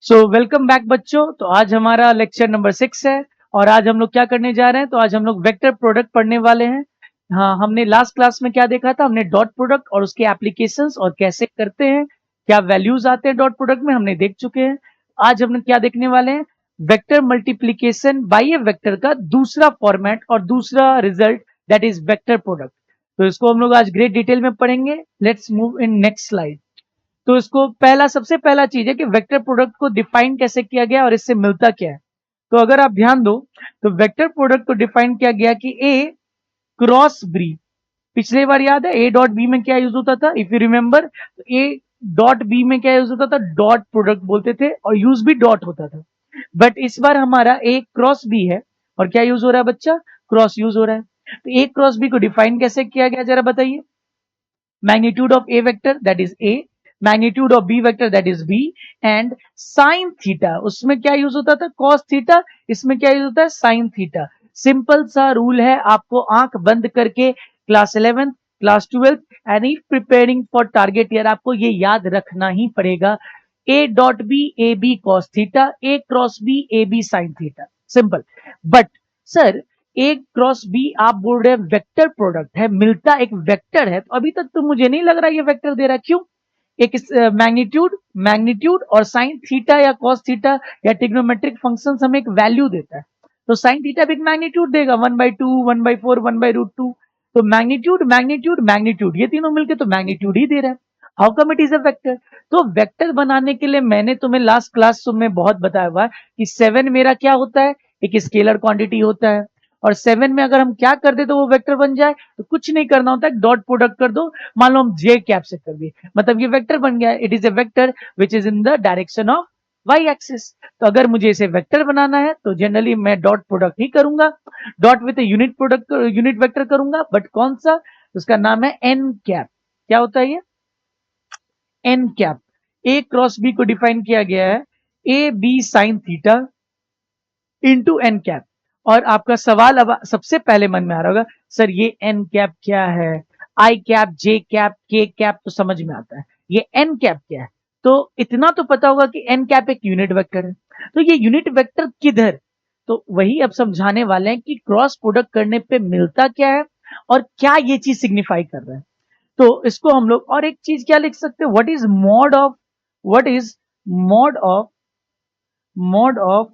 So welcome back बच्चों। तो आज हमारा लेक्चर नंबर 6 है और आज हम लोग क्या करने जा रहे हैं। तो आज हम लोग वेक्टर प्रोडक्ट पढ़ने वाले हैं। हाँ, हमने लास्ट क्लास में क्या देखा था, हमने डॉट प्रोडक्ट और उसके एप्लीकेशंस और कैसे करते हैं, क्या वैल्यूज आते हैं डॉट प्रोडक्ट में, हमने देख चुके हैं। आज हमने क्या देखने वाले हैं, वेक्टर मल्टीप्लीकेशन बाय ए वेक्टर का दूसरा फॉर्मेट और दूसरा result, that is vector product. तो इसको हम लोग आज ग्रेट डिटेल में पढ़ेंगे। Let's move in next slide. तो इसको सबसे पहला चीज है कि वेक्टर प्रोडक्ट को डिफाइन कैसे किया गया और इससे मिलता क्या है। तो अगर आप ध्यान दो तो वेक्टर प्रोडक्ट को डिफाइन किया गया कि ए क्रॉस बी। पिछले बार याद है ए डॉट बी में क्या यूज होता था, if you remember, A dot B में क्या यूज होता था, डॉट प्रोडक्ट बोलते थे और यूज भी डॉट होता था। बट इस बार हमारा ए क्रॉस बी है और क्या यूज हो रहा है बच्चा, क्रॉस यूज हो रहा है। तो ए क्रॉस बी को डिफाइन कैसे किया गया जरा बताइए। magnitude of A vector that is A, magnitude of B vector that is B and sin theta। उसमें क्या यूज होता था, cos theta, इसमें क्या यूज होता है, sin theta। सिंपल सा रूल है, आपको आंख बंद करके class 11th class 12th and if preparing for target year आपको ये याद रखना ही पड़ेगा। A dot B A B cos theta, A cross B A B sine theta, simple. But sir A cross B आप बोल रहे हैं वेक्टर प्रोडक्ट है, मिलता एक वेक्टर है, तो अभी तक तो मुझे नहीं लग रहा ये वेक्टर दे रहा, क्यों? एक मैग्नीट्यूड और साइन थीटा या कॉस थीटा या ट्रिग्नोमेट्रिक फंक्शंस हमें एक वैल्यू देता है। तो साइन थीटा भी एक मैग्नीट्यूड देगा, 1/2 1/4 1/√2। तो मैग्नीट्यूड ये तीनों मिलके तो मैग्नीट्यूड ही दे रहा है। How come it is a vector? तो वेक्टर बनाने के लिए मैंने तुम्हें लास्ट क्लास में बहुत बताया हुआ है कि 7 मेरा क्या होता है, एक स्केलर क्वांटिटी होता है। और 7 में अगर हम क्या कर दे तो वो वेक्टर बन जाए, तो कुछ नहीं करना होता है, डॉट प्रोडक्ट कर दो। मान लो हम जे कैप से कर दिए, मतलब ये वेक्टर बन गया। It is a vector which is in the direction of Y axis. तो अगर मुझे इसे वेक्टर बनाना है तो जनरली मैं डॉट प्रोडक्ट ही करूंगा, dot with unit product unit vector करूंगा। बट कौन सा, उसका नाम है एन कैप। क्या होता है ये, N cap. A cross B को डिफाइन किया गया है A B sine theta into N cap. और आपका सवाल अब सबसे पहले मन में आ रहा होगा, सर ये एन कैप क्या है, आई कैप जे कैप के कैप तो समझ में आता है, ये एन कैप क्या है? तो इतना तो पता होगा कि एन कैप एक यूनिट वेक्टर है। तो ये यूनिट वेक्टर किधर, तो वही अब समझाने वाले हैं कि क्रॉस प्रोडक्ट करने पे मिलता क्या है और क्या ये चीज सिग्निफाई कर रहा है। तो इसको हम लोग और एक चीज क्या लिख सकते हैं, what is mod of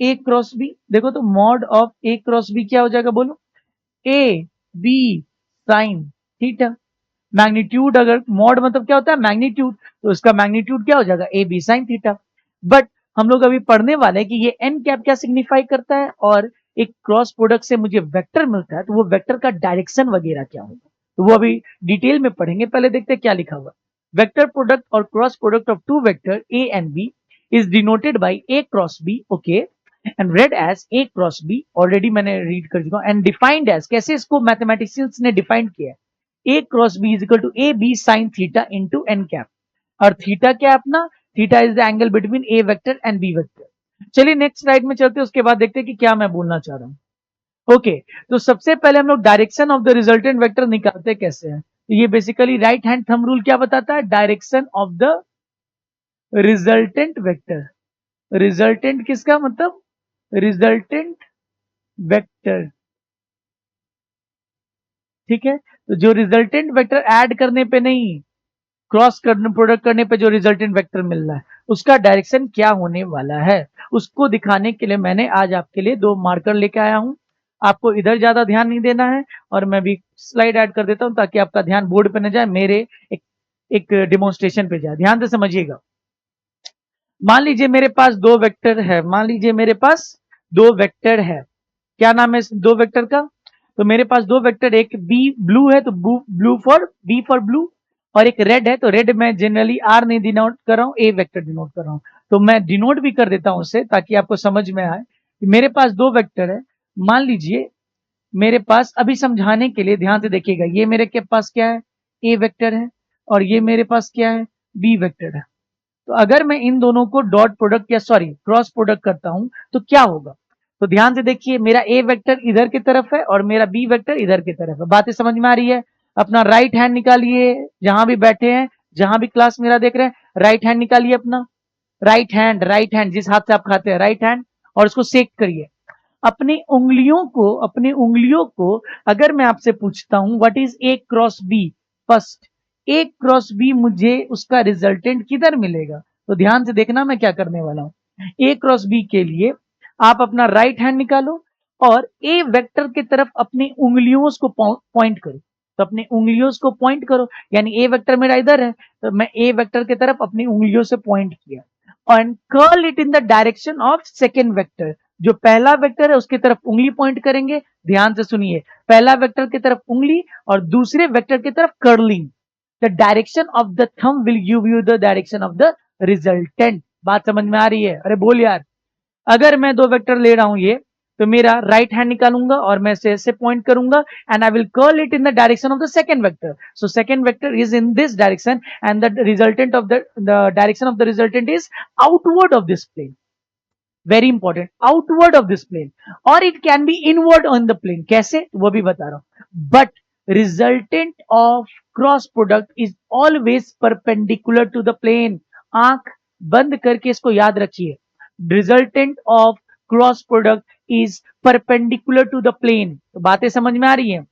A cross B. देखो तो mod of A cross B क्या हो जाएगा, बोलो, A B sine theta. Magnitude, अगर मॉड मतलब क्या होता है, मैग्नीट्यूड, तो इसका मैग्नीट्यूड क्या हो जाएगा, A B sine theta. But हम लोग अभी पढ़ने वाले हैं कि ये एन कैप क्या सिग्निफाई करता है और एक क्रॉस प्रोडक्ट से मुझे वेक्टर मिलता है, तो वो वेक्टर का डायरेक्शन वगैरह क्या होगा, तो वो अभी डिटेल में पढ़ेंगे। पहले देखते हैं क्या लिखा हुआ। वेक्टर प्रोडक्ट और cross product of two vector A and B is denoted by A cross B, okay, and read as A cross B. Already मैंने रीड कर चुका हूं। एंड डिफाइंड एज, कैसे इसको मैथमेटिशियंस ने डिफाइन किया है, A cross B is equal to A B sine theta into N cap. और थीटा क्या है अपना, theta is the angle between A vector and B vector. चलिए नेक्स्ट स्लाइड में चलते हैं, उसके बाद देखते हैं कि क्या मैं बोलना चाह रहा हूं। ओके, तो सबसे पहले हम लोग direction of the resultant vector निकालते कैसे हैं। तो ये basically right hand thumb rule क्या बताता है, direction of the resultant vector. Resultant किसका मतलब, रिजल्टेंट वेक्टर, ठीक है। तो जो रिजल्टेंट वेक्टर ऐड करने पे नहीं, क्रॉस करने प्रोडक्ट करने पे जो रिजल्टेंट वेक्टर मिल रहा है उसका डायरेक्शन क्या होने वाला है, उसको दिखाने के लिए मैंने आज आपके लिए दो मार्कर लेके आया हूं। आपको इधर ज्यादा ध्यान नहीं देना है और मैं भी स्लाइड ऐड कर देता हूं ताकि आपका ध्यान बोर्ड पे न जाए, मेरे एक डेमोन्स्ट्रेशन पे जाए। ध्यान से समझिएगा। मान लीजिए मेरे पास दो वेक्टर है, मान लीजिए मेरे पास दो वेक्टर है, क्या नाम है इस दो वेक्टर का, तो मेरे पास दो वेक्टर, एक बी ब्लू है तो blue for B for blue, और एक रेड है। तो रेड मैं जनरली आर नहीं डिनोट कर रहा हूं, ए वेक्टर डिनोट कर रहा हूं। तो मैं डिनोट भी कर देता हूं उसे ताकि आपको समझ में आए कि मेरे पास दो वेक्टर है। मान लीजिए मेरे पास, अभी समझाने के लिए ध्यान से देखिएगा, ये मेरे के पास क्या है, ए वेक्टर है, और ये मेरे पास क्या है, बी वेक्टर है। तो अगर मैं इन दोनों को डॉट प्रोडक्ट या सॉरी क्रॉस प्रोडक्ट करता हूं तो क्या होगा। तो ध्यान से देखिए, मेरा ए वेक्टर इधर की तरफ है और मेरा बी वेक्टर इधर की तरफ है। बातें समझ में आ रही है? अपना राइट हैंड निकालिए, जहां भी बैठे हैं, जहां भी क्लास मेरा देख रहे हैं, राइट हैंड निकालिए अपना। राइट हैंड जिस हाथ से आप खाते हैं, राइट हैंड, और उसको सेक करिए। अपनी उंगलियों को अगर मैं आपसे पूछता हूं what is A cross B, first A cross B, मुझे उसका रिजल्टेंट किधर मिलेगा? तो ध्यान से देखना मैं क्या करने वाला हूं। ए क्रॉस बी के लिए आप अपना राइट हैंड निकालो और ए वेक्टर की तरफ अपनी उंगलियों को पॉइंट करो। तो अपनी उंगलियों को पॉइंट करो, यानी ए वेक्टर मेरा इधर है, तो मैं ए वेक्टर की तरफ अपनी उंगलियों से पॉइंट किया and curl it in the direction of second vector. जो पहला वेक्टर है उसकी तरफ उंगली पॉइंट करेंगे, ध्यान से सुनिए, पहला वेक्टर की तरफ उंगली और दूसरे वेक्टर की तरफ curling. The direction of the thumb will give you the direction of the resultant. बात समझ में आ रही है? अरे बोल यार। अगर मैं दो वेक्टर ले रहा हूं ये, तो मेरा राइट हैंड निकालूंगा और मैं ऐसे पॉइंट करूंगा and I will curl it in the direction of the second vector. So second vector is in this direction and the resultant of the direction of the resultant is outward of this plane. Very important, outward of this plane, और it can be inward on the plane. कैसे? वो भी बता रहा हूं। But resultant of cross product is always perpendicular to the plane. आंख बंद करके इसको याद रखिए, resultant of cross product is perpendicular to the plane. तो बातें समझ में आ रही है?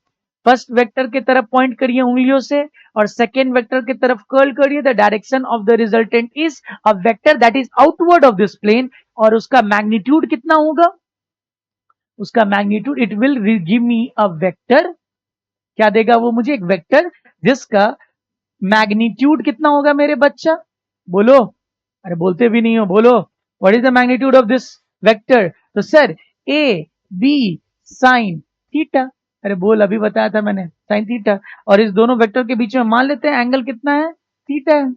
फर्स्ट वेक्टर की तरफ पॉइंट करिए उंगलियों से और सेकेंड वेक्टर की तरफ कर्ल करिए। The direction of the resultant is a vector that is outward of this plane, और उसका मैग्नीट्यूड कितना होगा? उसका magnitude, it will give me a vector. क्या देगा वो मुझे? एक वेक्टर जिसका मैग्नीट्यूड कितना होगा मेरे बच्चा? बोलो। अरे बोलते भी नहीं हो, बोलो। What is the magnitude of this vector? तो sir A B sine theta. अरे बोल, अभी बताया था मैंने, साइन थीटा। और इस दोनों वेक्टर के बीच में मान लेते हैं एंगल कितना है? थीटा है।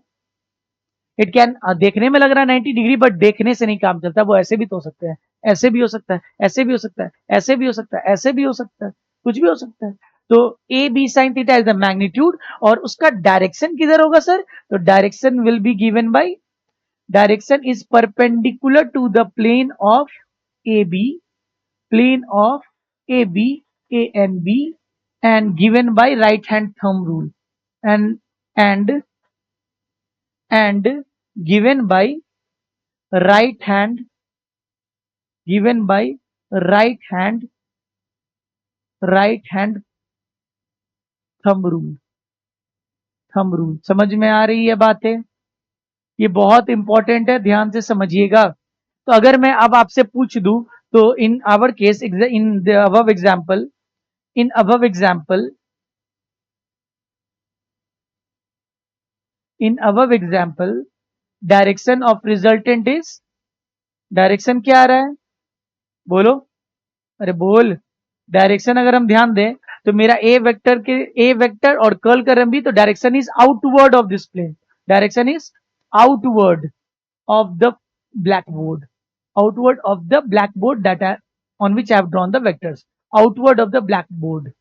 इट कैन, देखने में लग रहा है 90 डिग्री, बट देखने से नहीं काम चलता। वो ऐसे भी तो हो सकते हैं, ऐसे भी हो सकता है, ऐसे भी हो सकता है, ऐसे भी हो सकता है, ऐसे भी हो सकता है, कुछ भी हो सकता है। तो A B sine theta is the magnitude, और उसका डायरेक्शन किधर होगा सर? तो direction will be given by, direction is perpendicular to the plane of A B, plane of AB, A and B, and given by right hand thumb rule, and and and given by right hand, given by right hand, right hand thumb rule, thumb rule। समझ में आ रही है बातें? ये बहुत important है, ध्यान से समझिएगा। तो अगर मैं अब आपसे पूछ दूं, तो in our case, in the above example, in above example, in above example, direction of resultant is, direction क्या आ रहा है? बोलो, अरे बोल। डायरेक्शन अगर हम ध्यान दें तो मेरा ए वेक्टर के, ए वेक्टर और कर्ल करें भी, तो direction is outward of this plane. Direction is outward of the black board, outward of the black board that on which I have drawn the vectors, outward of the black board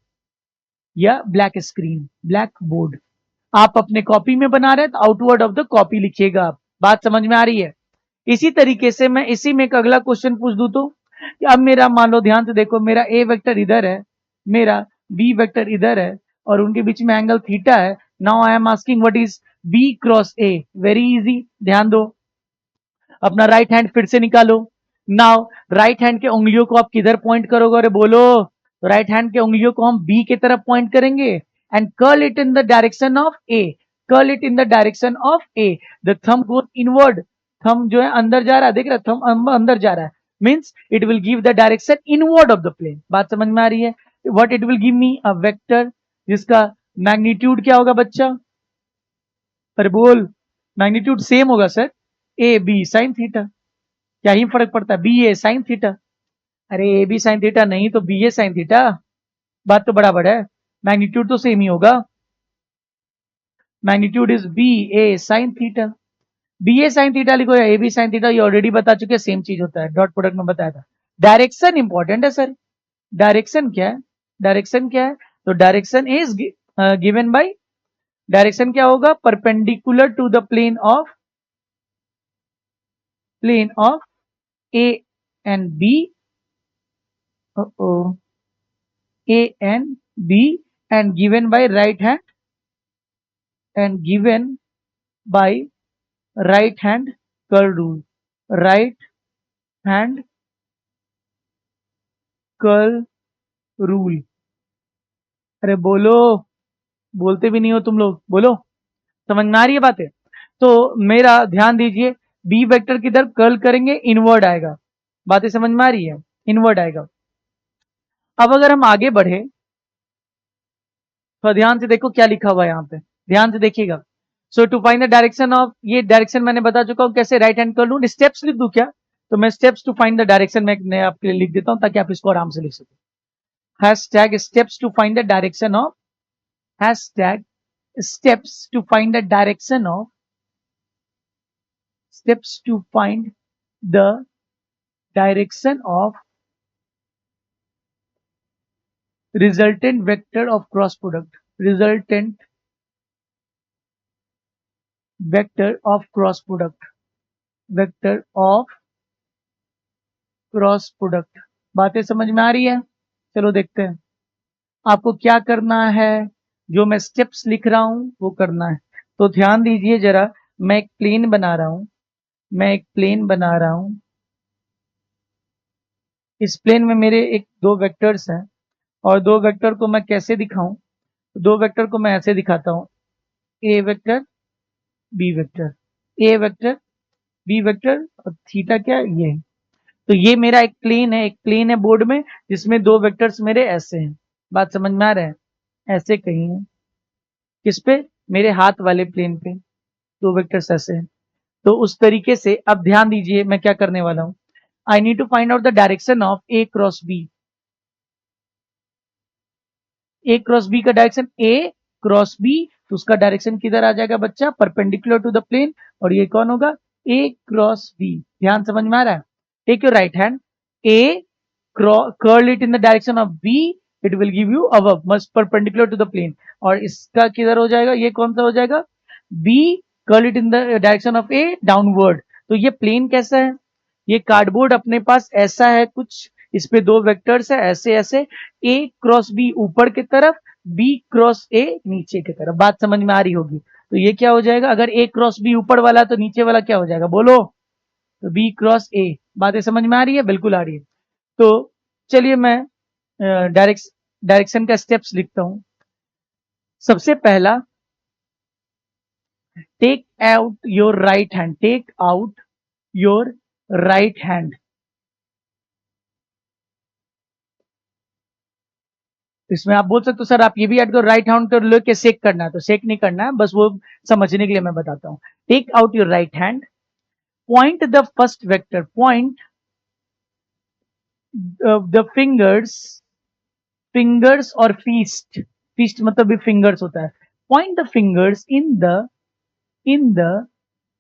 या black screen, black board. आप अपने copy में बना रहे हैं तो outward of the copy लिखिएगा आप। बात समझ में आ रही है? इसी तरीके से मैं इसी में एक अगला क्वेश्चन पूछ दूं तो, कि अब मेरा मान लो, ध्यान से देखो, मेरा ए वेक्टर इधर है, मेरा बी वेक्टर इधर है, और उनके बीच में एंगल थीटा है। Now I am asking what is B cross A. Very easy, ध्यान दो। अपना राइट हैंड फिर से निकालो। नाउ राइट हैंड के उंगलियों को आप किधर पॉइंट करोगे? अरे बोलो। तो राइट हैंड के उंगलियों को हम बी की तरफ पॉइंट करेंगे and curl it in the direction of A, curl it in the direction of A. The thumb goes inward, thumb जो है अंदर जा रहा है, देख रहा है, थंब अंदर जा रहा है, means it will give the direction inward of the plane. बात समझ में आ रही है? What it will give me? A vector जिसका मैग्नीट्यूड क्या होगा बच्चा? अरे बोल। मैग्नीट्यूड सेम होगा sir, A B sine theta. क्या ही फर्क पड़ता है? बी ए साइन थीटा। अरे ए बी साइन थीटा नहीं तो बी ए साइन थीटा, बात तो बराबर है, मैग्नीट्यूड तो सेम ही होगा। Magnitude is B A sign theta. बी ए साइन थीटा लिखो या ए बी साइन थीटा, ये ऑलरेडी बता चुके हैं, सेम चीज होता है, डॉट प्रोडक्ट में बताया था। डायरेक्शन इंपॉर्टेंट है सर। डायरेक्शन क्या है? डायरेक्शन क्या है? तो direction is given by, direction क्या होगा? Perpendicular to the plane of, plane of A and B, A and B, and given by right hand, and given by right hand curl rule, right hand curl rule. अरे बोलो, बोलते भी नहीं हो तुम लोग, बोलो। समझ में आ रही है बातें? तो मेरा ध्यान दीजिए, बी वेक्टर की तरफ कर्ल करेंगे, इनवर्ड आएगा। बातें समझ में आ रही है? इनवर्ड आएगा। अब अगर हम आगे बढ़े तो ध्यान से देखो क्या लिखा हुआ है यहाँ पे, ध्यान से देखिएगा। So to find the direction of, ये डायरेक्शन मैंने बता चुका हूँ कैसे राइट हैंड कर लूँ। स्टेप्स लिख दूं क्या? तो मैं steps to find the direction मैं आपके लिए लिख देता हूँ ताकि आप इसको आराम से लिख सकें। Hashtag steps to find the direction of, hashtag steps to find the direction of, steps to find the direction of resultant vector of cross product, resultant vector of cross product, vector of cross product. बातें समझ में आ रही है? चलो देखते हैं आपको क्या करना है। जो मैं स्टेप्स लिख रहा हूं वो करना है। तो ध्यान दीजिए जरा, मैं एक प्लेन बना रहा हूं, मैं एक प्लेन बना रहा हूं। इस प्लेन में मेरे एक दो वेक्टर्स हैं और दो वेक्टर को मैं कैसे दिखाऊं? दो वेक्टर को मैं ऐसे दिखाता हूं, ए vector B vector, a vector B vector और थीटा क्या ये। तो ये मेरा एक प्लेन है, एक प्लेन है बोर्ड में जिसमें दो वेक्टर्स मेरे ऐसे हैं। बात समझ में आ रहा है? ऐसे कहीं है, किस पे? मेरे हाथ वाले प्लेन पे दो वेक्टर्स ऐसे हैं। तो उस तरीके से अब ध्यान दीजिए मैं क्या करने वाला हूं। I need to find out the direction of A cross B. A cross B का डायरेक्शन ए क्रॉस बी, तो उसका डायरेक्शन किधर आ जाएगा बच्चा? Perpendicular to the plane. और ये कौन होगा? A cross B. ध्यान समझ में आ रहा है? Take your right hand, a curl it in the direction of B, it will give you above, must perpendicular to the plane. और इसका किधर हो जाएगा? ये कौन सा हो जाएगा? B curl it in the direction of A downward. तो ये प्लेन कैसा है? ये कार्डबोर्ड अपने पास ऐसा है कुछ, इस पे दो वेक्टर्स है ऐसे ऐसे, ए क्रॉस बी ऊपर की तरफ, बी क्रॉस ए नीचे की तरफ। बात समझ में आ रही होगी? तो ये क्या हो जाएगा? अगर ए क्रॉस बी ऊपर वाला तो नीचे वाला क्या हो जाएगा? बोलो। तो बी क्रॉस ए। बातें समझ में आ रही है? बिल्कुल आ रही है। तो चलिए मैं डायरेक्शन का स्टेप्स लिखता हूं। सबसे पहला, take out your right hand, take out your right hand. इसमें आप बोल सकते हो सर आप ये भी ऐड करो, राइट हैंड कर लो के सेक करना है, तो सेक नहीं करना है, बस वो समझने के लिए मैं बताता हूं। Take out your right hand, point the first vector, point the fingers, fingers और फीस्ट, फीस्ट मतलब भी फिंगर्स होता है। Point the fingers in the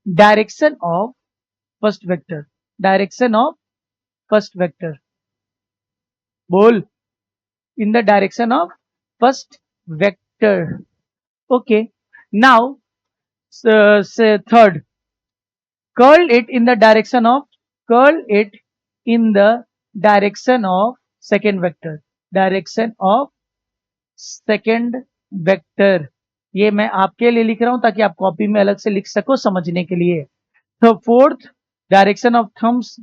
direction of first vector, direction of first vector. बोल, in the direction of first vector. Okay, now third, curl it in the direction of, curl it in the direction of second vector, direction of second vector। ये मैं आपके लिए लिख रहा हूं ताकि आप कॉपी में अलग से लिख सको समझने के लिए। तो fourth, direction of thumbs,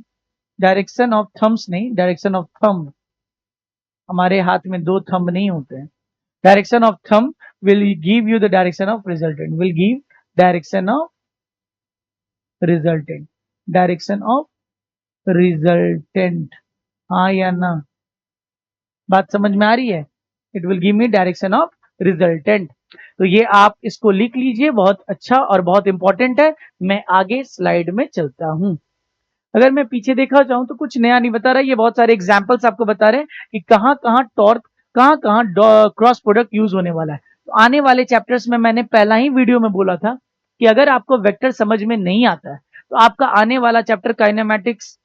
direction of thumbs नहीं, डायरेक्शन ऑफ थंब। हमारे हाथ में दो थंब नहीं होते हैं। Direction of thumb will give you the direction of resultant, will give direction of resultant, direction of resultant। हाँ या ना? बात समझ में आ रही है? It will give me direction of resultant। तो ये आप इसको लिख लीजिए, बहुत अच्छा और बहुत इंपॉर्टेंट है। मैं आगे स्लाइड में चलता हूं। अगर मैं पीछे देखा जाऊं तो कुछ नया नहीं बता रहा, ये बहुत सारे एग्जाम्पल्स आपको बता रहे हैं कि कहां कहां टॉर्क, कहां कहां क्रॉस प्रोडक्ट यूज होने वाला है। तो आने वाले चैप्टर्स में मैंने पहला ही वीडियो में बोला था कि अगर आपको वेक्टर समझ में नहीं आता है तो आपका आने वाला chapter kinematics,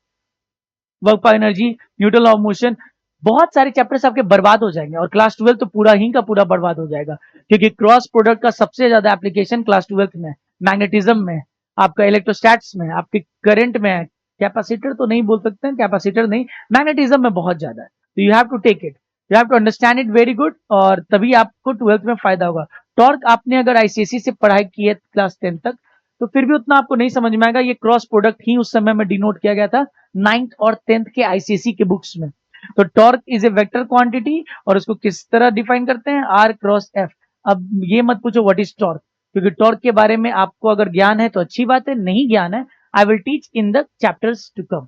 work of energy, Newton law of motion, बहुत सारे चैप्टर्स आपके बर्बाद हो जाएंगे और क्लास 12 तो पूरा ही का पूरा बर्बाद हो जाएगा। क्योंकि क्रॉस प्रोडक्ट का सबसे ज्यादा एप्लीकेशन क्लास 12 में, मैग्नेटिज्म में, आपका इलेक्ट्रोस्टैट्स में, आपके करंट में है। कैपेसिटर तो नहीं बोल सकते हैं, कैपेसिटर नहीं, मैग्नेटिज्म में बहुत ज्यादा है। तो you have to take it, you have to understand it very good, और तभी आपको 12th में फायदा होगा। टॉर्क आपने अगर आईसीएसई से पढ़ाई की है क्लास 10 तक तो फिर भी उतना आपको नहीं समझ में आएगा, ये क्रॉस प्रोडक्ट ही उस समय में डिनोट किया गया था 9th और 10th के आईसीएसई के बुक्स में। तो torque is a vector quantity और उसको किस तरह डिफाइन करते हैं, आर क्रॉस एफ। अब ये मत पूछो व्हाट इज टॉर्क, क्योंकि टॉर्क के बारे में आपको अगर ज्ञान है तो अच्छी बात है, नहीं ज्ञान है I will teach in the chapters to come.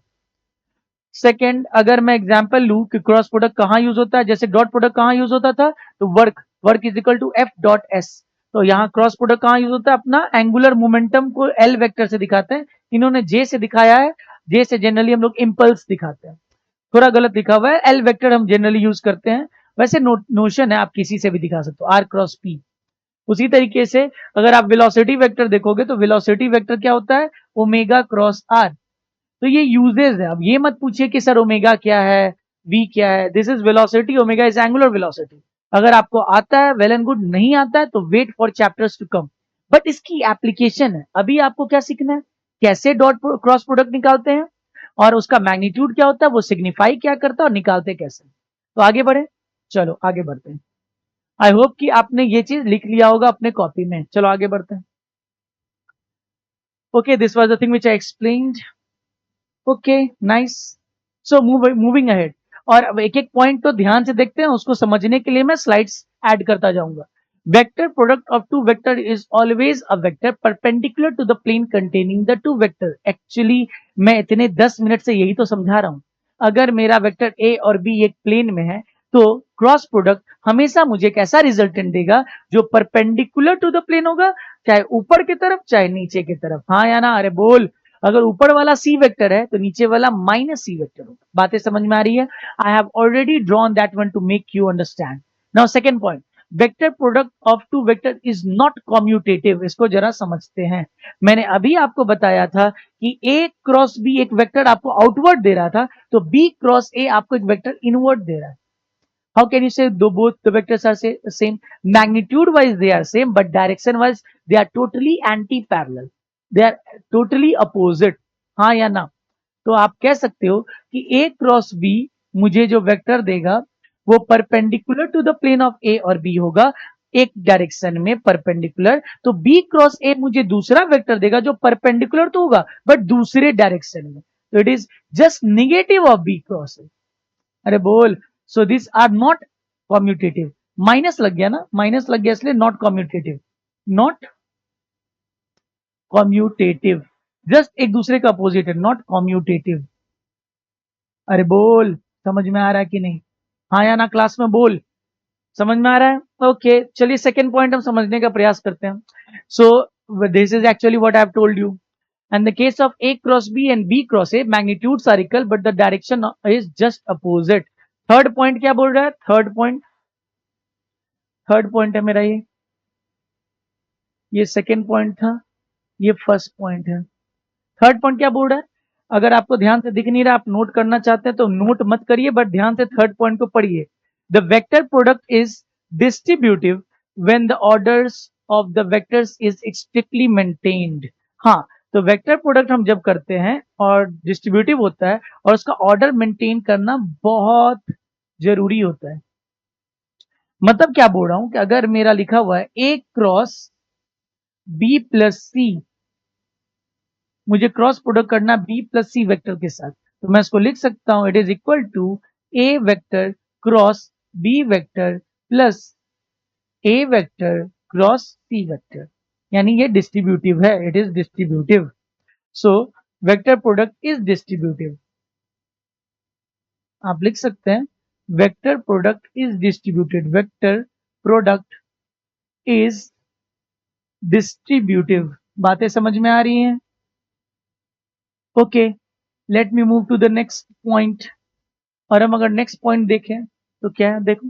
Second, अगर मैं एग्जाम्पल लू कि क्रॉस प्रोडक्ट कहाँ यूज होता है, जैसे डॉट प्रोडक्ट कहाँ यूज होता था, तो work is equal to F dot S. तो यहाँ क्रॉस प्रोडक्ट कहाँ यूज होता है, अपना एंगुलर मोमेंटम को एल वेक्टर से दिखाते हैं, इन्होंने जे से दिखाया है, जे से जनरली हम लोग इंपल्स दिखाते हैं, थोड़ा गलत लिखा हुआ है, एल वेक्टर हम जनरली यूज करते हैं, वैसे नोशन है, आप किसी से भी दिखा सकते हो, आर क्रॉस पी। उसी तरीके से अगर आप वेलोसिटी वेक्टर देखोगे तो वेलोसिटी वेक्टर क्या होता है, ओमेगा क्रॉस आर। तो ये यूजेस है, अब ये मत पूछिए कि सर ओमेगा क्या है, वी क्या है, this is velocity, omega is angular velocity. अगर आपको आता है वेल एंड गुड, नहीं आता है तो wait for chapters to come. But इसकी एप्लीकेशन है, अभी आपको क्या सीखना है, कैसे डॉट क्रॉस प्रोडक्ट निकालते हैं और उसका मैग्नीट्यूड क्या होता है, वो सिग्निफाई क्या करता है और निकालते कैसे। तो आगे बढ़े, चलो आगे बढ़ते हैं। आई होप कि आपने ये चीज लिख लिया होगा अपने कॉपी में। चलो आगे बढ़ते हैं। Okay, this was the thing which I explained. Okay nice. So moving ahead, और अब एक एक पॉइंट तो ध्यान से देखते हैं, उसको समझने के लिए मैं स्लाइड्स ऐड करता जाऊंगा। Vector product of two vector is always a vector perpendicular to the plane containing the two vector. Actually मैं इतने 10 मिनट से यही तो समझा रहा हूं। अगर मेरा वेक्टर ए और बी एक प्लेन में है तो क्रॉस प्रोडक्ट हमेशा मुझे एक ऐसा रिजल्टेंट देगा जो परपेंडिकुलर टू द प्लेन होगा, चाहे ऊपर की तरफ चाहे नीचे की तरफ। हाँ या ना, अरे बोल। अगर ऊपर वाला सी वेक्टर है तो नीचे वाला माइनस सी वेक्टर होगा। बातें समझ में आ रही है? I have already drawn that one to make you understand. Now second point, vector product of two vector is not commutative. इसको जरा समझते हैं। मैंने अभी आपको बताया था कि ए क्रॉस बी एक वेक्टर आपको आउटवर्ड दे रहा था, तो बी क्रॉस ए आपको एक वेक्टर इनवर्ड दे रहा है। How can you say both the vectors are same? Magnitude wise they are same, but direction wise they are totally anti-parallel. They are totally opposite. हाँ या ना? तो आप कह सकते हो कि A क्रॉस B मुझे जो वेक्टर देगा वो perpendicular to the plane of A और B होगा, एक डायरेक्शन में परपेंडिकुलर। तो B क्रॉस A मुझे दूसरा वेक्टर देगा जो परपेंडिकुलर तो होगा बट दूसरे डायरेक्शन में। तो it is just negative of B cross A। अरे बोल। So this are not commutative. Minus लग गया ना, माइनस लग गया इसलिए not commutative, not commutative, just एक दूसरे का अपोजिट है, नॉट कम्यूटेटिव। अरे बोल, समझ में आ रहा है कि नहीं? हाँ या ना क्लास में बोल, समझ में आ रहा है? ओके चलिए सेकेंड पॉइंट हम समझने का प्रयास करते हैं। So this is actually what I have told you. And the case of A cross B and B cross A, magnitudes are equal, but the direction is just opposite. Third point क्या बोल रहा है? Third point है मेरा ये second point था, ये first point है। थर्ड पॉइंट क्या बोल रहा है? अगर आपको ध्यान से दिख नहीं रहा, आप नोट करना चाहते हैं तो नोट मत करिए, बट ध्यान से थर्ड पॉइंट को पढ़िए। The vector product is distributive when the orders of the vectors is strictly maintained. हाँ, तो वेक्टर प्रोडक्ट हम जब करते हैं और डिस्ट्रीब्यूटिव होता है और उसका ऑर्डर मेंटेन करना बहुत जरूरी होता है। मतलब क्या बोल रहा हूं कि अगर मेरा लिखा हुआ है A cross B plus C, मुझे क्रॉस प्रोडक्ट करना बी प्लस सी वेक्टर के साथ, तो मैं इसको लिख सकता हूं it is equal to A vector cross B vector plus A vector cross C vector, यानी ये डिस्ट्रीब्यूटिव है, it is distributive. So vector product is distributive. आप लिख सकते हैं vector product is distributed, vector product is distributive. बातें समझ में आ रही हैं? Okay, let me move to the next point. और हम अगर नेक्स्ट पॉइंट देखें तो क्या है, देखो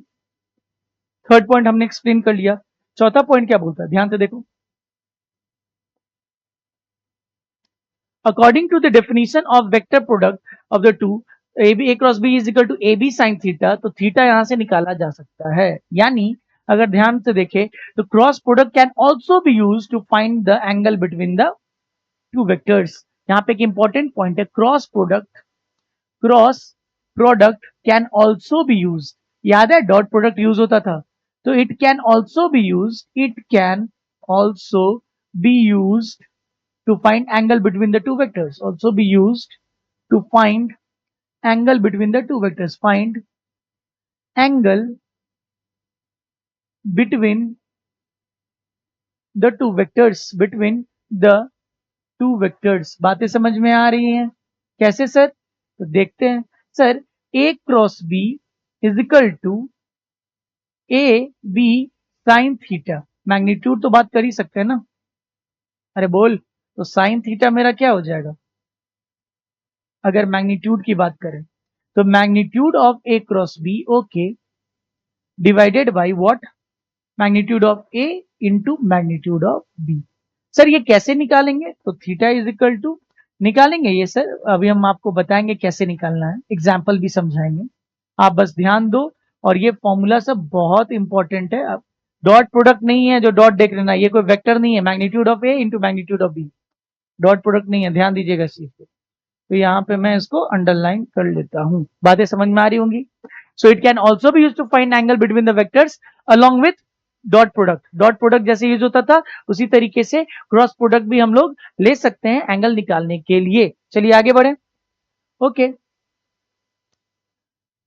थर्ड पॉइंट हमने एक्सप्लेन कर लिया। चौथा पॉइंट क्या बोलता है, ध्यान से देखो। According to the definition of vector product of the two A cross B is equal to A B sine theta, तो थीटा यहां से निकाला जा सकता है। यानी अगर ध्यान से देखें तो cross product can also be use to find the angle between the two vectors. यहाँ पे एक इंपॉर्टेंट पॉइंट है, cross product can also be use. याद है डॉट प्रोडक्ट यूज होता था, तो it can also be use, it can also be use to find angle between the two vectors. Also be used to find angle between the two vectors. Find angle between the two vectors. Between the two vectors. बातें समझ में आ रही हैं? कैसे sir? तो देखते हैं. Sir, a cross b is equal to A B sine theta. Magnitude तो बात कर ही सकते हैं ना? अरे बोल. तो साइन थीटा मेरा क्या हो जाएगा अगर मैग्नीट्यूड की बात करें? तो magnitude of A cross B, okay, divided by what? Magnitude of A into magnitude of B. Sir ये कैसे निकालेंगे? तो थीटा इज इक्वल टू, निकालेंगे ये सर, अभी हम आपको बताएंगे कैसे निकालना है, एग्जाम्पल भी समझाएंगे. आप बस ध्यान दो. और ये फॉर्मूला सब बहुत इंपॉर्टेंट है. अब डॉट प्रोडक्ट नहीं है जो डॉट देख लेना, ये कोई वेक्टर नहीं है. Magnitude of A into magnitude of B, dot product नहीं है, ध्यान दीजिएगा इस चीज पे. तो यहाँ पे मैं इसको अंडरलाइन कर लेता हूँ. बातें समझ में आ रही होंगी. So it can also be use to find angle between the vectors along with dot product. Dot product जैसे यूज होता था उसी तरीके से क्रॉस प्रोडक्ट भी हम लोग ले सकते हैं एंगल निकालने के लिए. चलिए आगे बढ़े. ओके,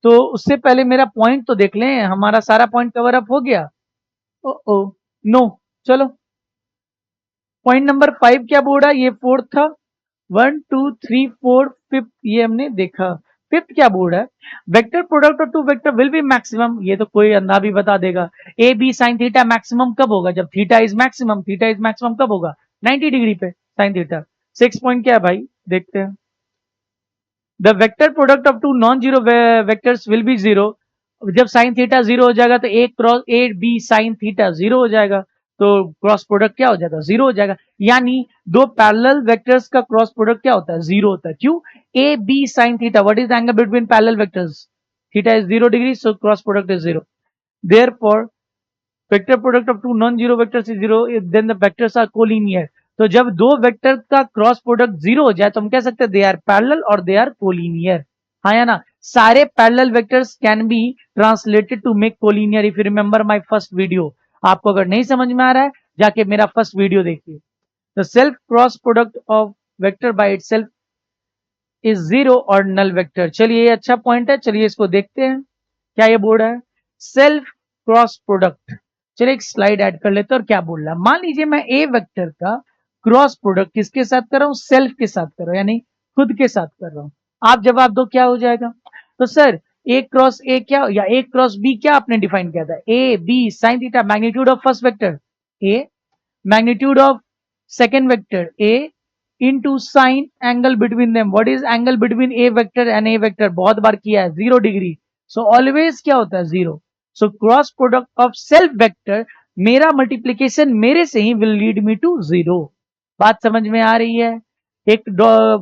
तो उससे पहले मेरा पॉइंट तो देख लें. हमारा सारा पॉइंट कवर अप हो गया? Oh no. चलो पॉइंट नंबर 5 क्या बोल रहा है? ये 4th था. 1 2 3 4 5th ये हमने देखा. 5th क्या बोल रहा है? Vector product of two vector will be maximum. ये तो कोई अंधा भी बता देगा. A B sine theta maximum कब होगा? जब theta is maximum. Theta is maximum कब होगा? 90 डिग्री पे साइन थीटा. 6 पॉइंट क्या है भाई? देखते हैं. The vector product of two non zero vectors will be zero. जब साइन थीटा जीरो हो जाएगा तो A cross A B sine theta zero हो जाएगा. तो क्रॉस प्रोडक्ट क्या हो जाएगा? जीरो हो जाएगा. यानी दो पैरेलल वेक्टर्स का क्रॉस प्रोडक्ट क्या होता है? जीरो होता है. क्यों? A B sine theta. What is the angle between parallel vectors? Theta is 0 degree, so cross product is zero. Therefore vector product of two non zero vectors is zero, then the vectors are collinear. तो जब दो vector का cross product zero हो जाए तो हम कह सकते हैं दे आर पैरेलल और दे आर कोलिनियर. हाँ या ना? सारे parallel vectors can be translated to make collinear. If you remember my first video. आपको अगर नहीं समझ में आ रहा है जाके मेरा फर्स्ट वीडियो देखिए. The self cross product of vector by itself is zero और नल वेक्टर. चलिए ये अच्छा पॉइंट है. चलिए इसको देखते हैं क्या ये बोल रहा है. Self cross product. चलिए एक स्लाइड ऐड कर लेते हैं. और क्या बोल रहा है? मान लीजिए मैं ए वेक्टर का क्रॉस प्रोडक्ट किसके साथ कर रहा हूं? सेल्फ के साथ कर रहा हूं, यानी खुद के साथ कर रहा हूं. आप जवाब दो क्या हो जाएगा? तो सर ए क्रॉस ए क्या या ए क्रॉस बी क्या आपने डिफाइन किया था? A B sine theta, magnitude of first vector a, magnitude of second vector a, into sin angle between them. what is angle between a vector and a vector? बहुत बार किया है. 0 degree. so always क्या होता है? 0. so cross product of self vector, मेरा multiplication मेरे से ही will lead me to 0. बात समझ में आ रही है? एक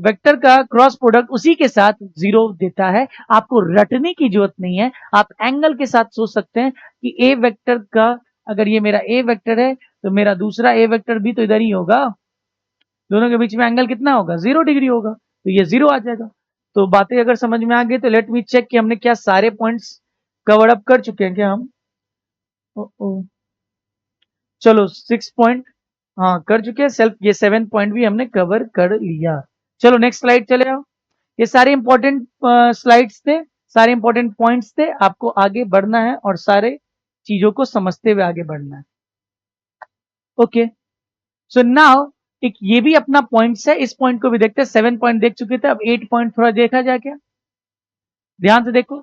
वेक्टर का क्रॉस प्रोडक्ट उसी के साथ 0 देता है. आपको रटने की जरूरत नहीं है. आप एंगल के साथ सोच सकते हैं कि ए वेक्टर का, अगर ये मेरा ए वेक्टर है तो मेरा दूसरा ए वेक्टर भी तो इधर ही होगा. दोनों के बीच में एंगल कितना होगा? 0 डिग्री होगा. तो ये 0 आ जाएगा. तो बातें अगर समझ में आ गई तो लेट मी चेक कि हमने क्या सारे पॉइंट्स कवर अप कर चुके हैं क्या हम? चलो 6 पॉइंट हाँ कर चुके हैं. सेल्फ ये 7 पॉइंट भी हमने कवर कर लिया. चलो नेक्स्ट स्लाइड चले आओ. ये सारे इंपॉर्टेंट स्लाइड्स थे, सारे इंपॉर्टेंट पॉइंट्स थे. आपको आगे बढ़ना है और सारे चीजों को समझते हुए आगे बढ़ना है. ओके, सो नाउ एक ये भी अपना पॉइंट्स है. इस पॉइंट को भी देखते हैं. 7 पॉइंट देख चुके थे, अब 8 पॉइंट थोड़ा देखा जाए क्या? ध्यान से देखो.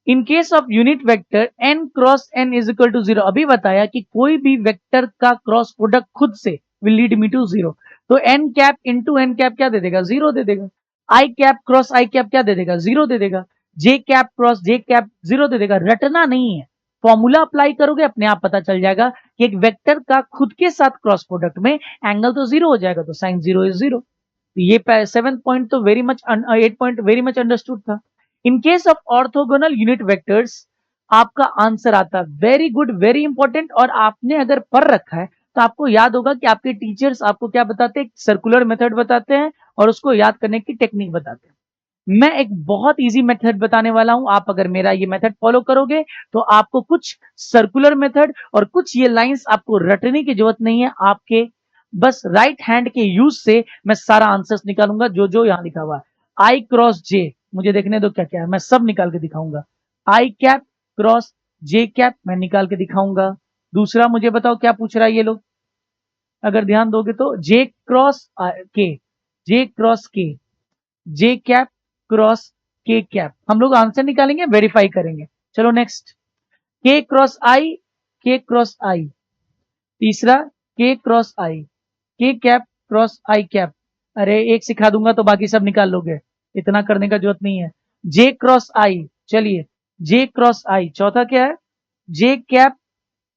In case of unit vector n cross n is equal to 0. अभी बताया कि कोई भी वेक्टर का क्रॉस प्रोडक्ट खुद से विल लीड मी टू 0. तो n cap into n cap क्या दे देगा? 0 दे देगा. i cap cross i cap क्या दे देगा? 0 दे देगा. j cap cross j cap 0 दे देगा. रटना नहीं है. फॉर्मूला अप्लाई करोगे अपने आप पता चल जाएगा कि एक वेक्टर का खुद के साथ क्रॉस प्रोडक्ट में एंगल तो 0 हो जाएगा. तो साइन 0 इज 0. ये 7 पॉइंट तो very much 8 point very much understood था. In case of orthogonal unit vectors आपका आंसर आता है. Very good, very important. और आपने अगर पढ़ रखा है तो आपको याद होगा कि आपके टीचर्स आपको क्या बताते हैं? सर्कुलर मेथड बताते हैं और उसको याद करने की टेक्निक बताते हैं. मैं एक बहुत इजी मेथड बताने वाला हूं. आप अगर मेरा ये मेथड फॉलो करोगे तो आपको कुछ सर्कुलर मेथड और कुछ ये लाइंस आपको रटने की जरूरत नहीं है. आपके बस राइट हैंड के यूज से मैं सारा आंसर्स निकालूंगा जो जो यहाँ लिखा हुआ है। आई क्रॉस जे, मुझे देखने दो क्या क्या है, मैं सब निकाल के दिखाऊंगा। आई कैप क्रॉस जे कैप मैं निकाल के दिखाऊंगा। दूसरा मुझे बताओ क्या पूछ रहा है ये लोग, अगर ध्यान दोगे तो जे क्रॉस के, जे क्रॉस के, जे कैप क्रॉस के कैप, हम लोग आंसर निकालेंगे, वेरीफाई करेंगे। चलो नेक्स्ट, के क्रॉस आई, के क्रॉस आई। तीसरा के क्रॉस आई, के कैप क्रॉस आई कैप। अरे एक सिखा दूंगा तो बाकी सब निकाल लोगे, इतना करने का जरूरत नहीं है। जे क्रॉस आई, चलिए जे क्रॉस आई। चौथा क्या है, जे कैप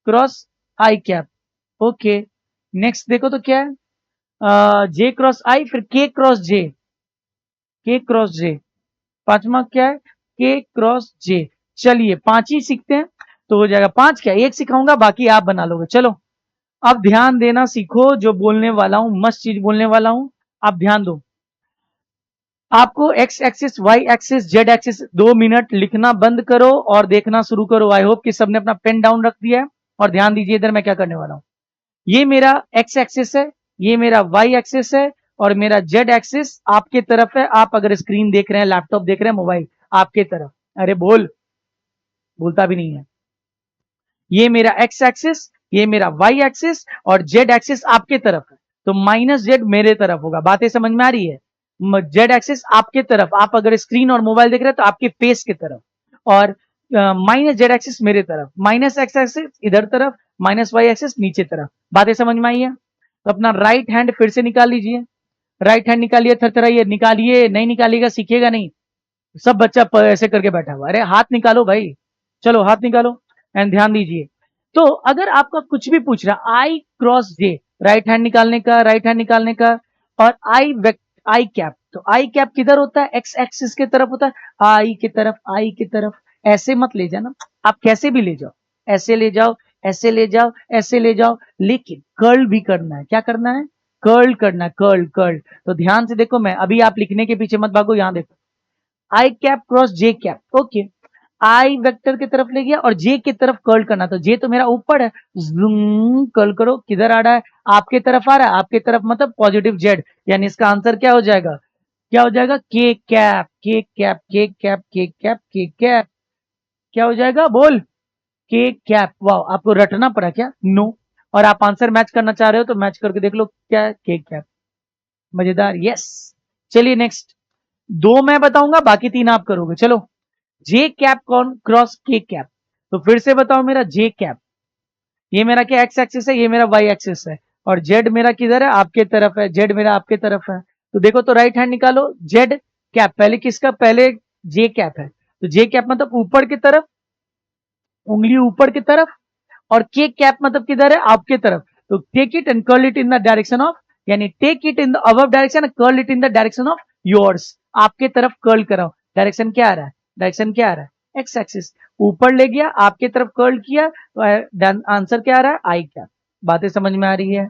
क्रॉस आई कैप। ओके नेक्स्ट देखो तो क्या है, जे क्रॉस आई, फिर के क्रॉस जे, के क्रॉस जे। पांचवा क्या है, के क्रॉस जे। चलिए पांच ही सीखते हैं तो हो जाएगा। पांच क्या, एक सिखाऊंगा बाकी आप बना लोगे। चलो अब ध्यान देना सीखो, जो बोलने वाला हूं मस्त चीज बोलने वाला हूं, आप ध्यान दो। आपको x axis y axis z axis 2 minute लिखना बंद करो और देखना शुरू करो। आई होप कि सबने अपना पेन डाउन रख दिया है और ध्यान दीजिए इधर मैं क्या करने वाला हूं। ये मेरा एक्स एक्सिस है, ये मेरा वाई एक्सिस है और मेरा जेड एक्सिस आपके तरफ है। आप अगर स्क्रीन देख रहे हैं, लैपटॉप देख रहे हैं, मोबाइल आपके तरफ। अरे बोल, बोलता भी नहीं है। ये मेरा एक्स एक्सिस, ये मेरा वाई एक्सिस और जेड एक्सिस आपके तरफ है, तो माइनस जेड मेरे तरफ होगा। बातें समझ में आ रही है। जेड एक्सिस आपके तरफ, आप अगर स्क्रीन और मोबाइल देख रहे हैं तो आपके फेस के तरफ, और माइनस जेड एक्सिस मेरे तरफ, माइनस एक्स एक्सिस इधर तरफ, माइनस वाई एक्सिस नीचे तरफ। बातें समझ में आई है। तो अपना राइट हैंड फिर से निकाल लीजिए, राइट हैंड निकालिए, थरथराइए, निकालिए, नहीं निकालिएगा सीखिएगा नहीं। सब बच्चा ऐसे करके बैठा हुआ, अरे हाथ निकालो भाई, चलो हाथ निकालो एंड ध्यान दीजिए। तो अगर आपका कुछ भी पूछ रहा, आई क्रॉस जे, राइट हैंड निकालने का, राइट हैंड निकालने का, और आई कैप, तो आई कैप किधर होता है, एक्स एक्सिस के तरफ होता है, आई की तरफ, आई की तरफ। ऐसे मत ले जाना, आप कैसे भी ले जाओ, ऐसे ले जाओ, ऐसे ले जाओ, ऐसे ले जाओ, लेकिन कर्ल भी करना है। क्या करना है, कर्ल करना है, कर्ल कर्ल। तो ध्यान से देखो, मैं अभी, आप लिखने के पीछे मत भागो, यहां देखो, आई कैप क्रॉस जे कैप। ओके, आई वेक्टर की तरफ ले गया और जे की तरफ कर्ल करना, तो जे तो मेरा ऊपर है, कर्ल करो, किधर आ रहा है, आपके तरफ आ रहा है, आपके तरफ मतलब पॉजिटिव जेड, यानी इसका आंसर क्या हो जाएगा, क्या हो जाएगा, के कैप, के कैप, के कैप, के कैप, के कैप। क्या हो जाएगा बोल, के कैप। वाह, आपको रटना पड़ा क्या, नो। और आप आंसर मैच करना चाह रहे हो तो मैच करके देख लो क्या है, के कैप। मजेदार, यस। चलिए नेक्स्ट, दो मैं बताऊंगा बाकी तीन आप करोगे। चलो, जे कैप कौन क्रॉस के कैप, तो फिर से बताओ, मेरा जे कैप, ये मेरा क्या एक्स एक्सिस है, ये मेरा वाई एक्सिस है, और जेड मेरा किधर है, आपके तरफ है, जेड मेरा आपके तरफ है। तो देखो तो राइट हैंड निकालो, जेड कैप, पहले किसका, पहले जे कैप है, तो जे कैप मतलब ऊपर की तरफ, उंगली ऊपर की तरफ, और के कैप मतलब किधर है, आपके तरफ। तो take it and curl it in the direction of, यानी take it in the above direction, curl it in the direction of yours. आपके तरफ कर्ल कराओ, डायरेक्शन क्या आ रहा है, डायरेक्शन क्या आ रहा है, एक्स एक्सिस, ऊपर ले गया, आपके तरफ कर्ल किया, तो आंसर क्या आ रहा है, आई कैप। बातें समझ में आ रही है,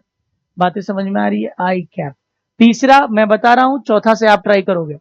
बातें समझ में आ रही है, आई कैप। तीसरा मैं बता रहा हूं, चौथा से आप ट्राई करोगे,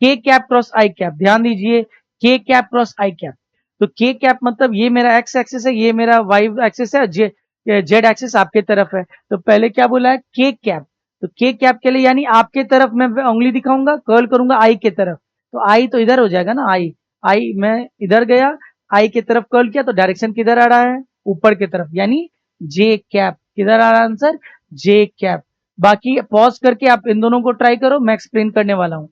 के कैप क्रॉस आई कैप। ध्यान दीजिए, के कैप क्रॉस आई कैप, तो के कैप मतलब ये मेरा एक्स एक्सिस है, ये मेरा वाई एक्सिस है, जेड एक्सिस आपके तरफ है। तो पहले क्या बोला है, के कैप, तो के कैप के लिए यानी आपके तरफ मैं उंगली दिखाऊंगा, कर्ल करूंगा आई के तरफ, तो आई तो इधर हो जाएगा ना, आई, आई मैं इधर गया, आई की तरफ कर्ल किया, तो डायरेक्शन किधर आ रहा है, ऊपर की तरफ, यानी जे कैप। किधर आ रहा है आंसर, जे कैप। बाकी पॉज करके आप इन दोनों को ट्राई करो, मैं एक्सप्लेन करने वाला हूं।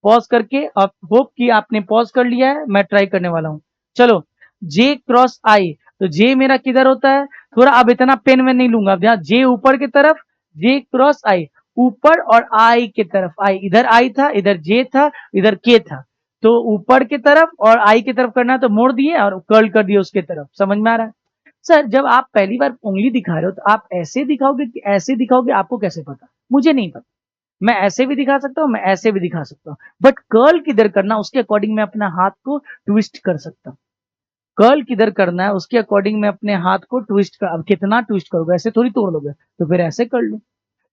पॉज करके, आप होप कि आपने पॉज कर लिया है, मैं ट्राई करने वाला हूं। चलो, जे क्रॉस आई, तो जे मेरा किधर होता है, थोड़ा अब इतना पेन में नहीं लूंगा, अब जे ऊपर की तरफ, जे क्रॉस आई, ऊपर और आई की तरफ, आई इधर, आई था इधर, जे था इधर, के था, तो ऊपर की तरफ और आई की तरफ करना है, तो मोड़ दिए और कर्ल कर दिए उसके तरफ। समझ में आ रहा है। सर जब आप पहली बार उंगली दिखा रहे हो तो आप ऐसे दिखाओगे कि ऐसे दिखाओगे, आपको कैसे पता, मुझे नहीं पता। मैं ऐसे भी दिखा सकता हूँ, मैं ऐसे भी दिखा सकता हूँ, बट कर्ल किधर करना उसके अकॉर्डिंग मैं अपना हाथ को ट्विस्ट कर सकता हूँ। कर्ल किधर करना है उसके अकॉर्डिंग मैं अपने हाथ को ट्विस्ट कर, अब कितना ट्विस्ट करोगे, ऐसे थोड़ी तोड़ लोगे, तो फिर ऐसे कर लो।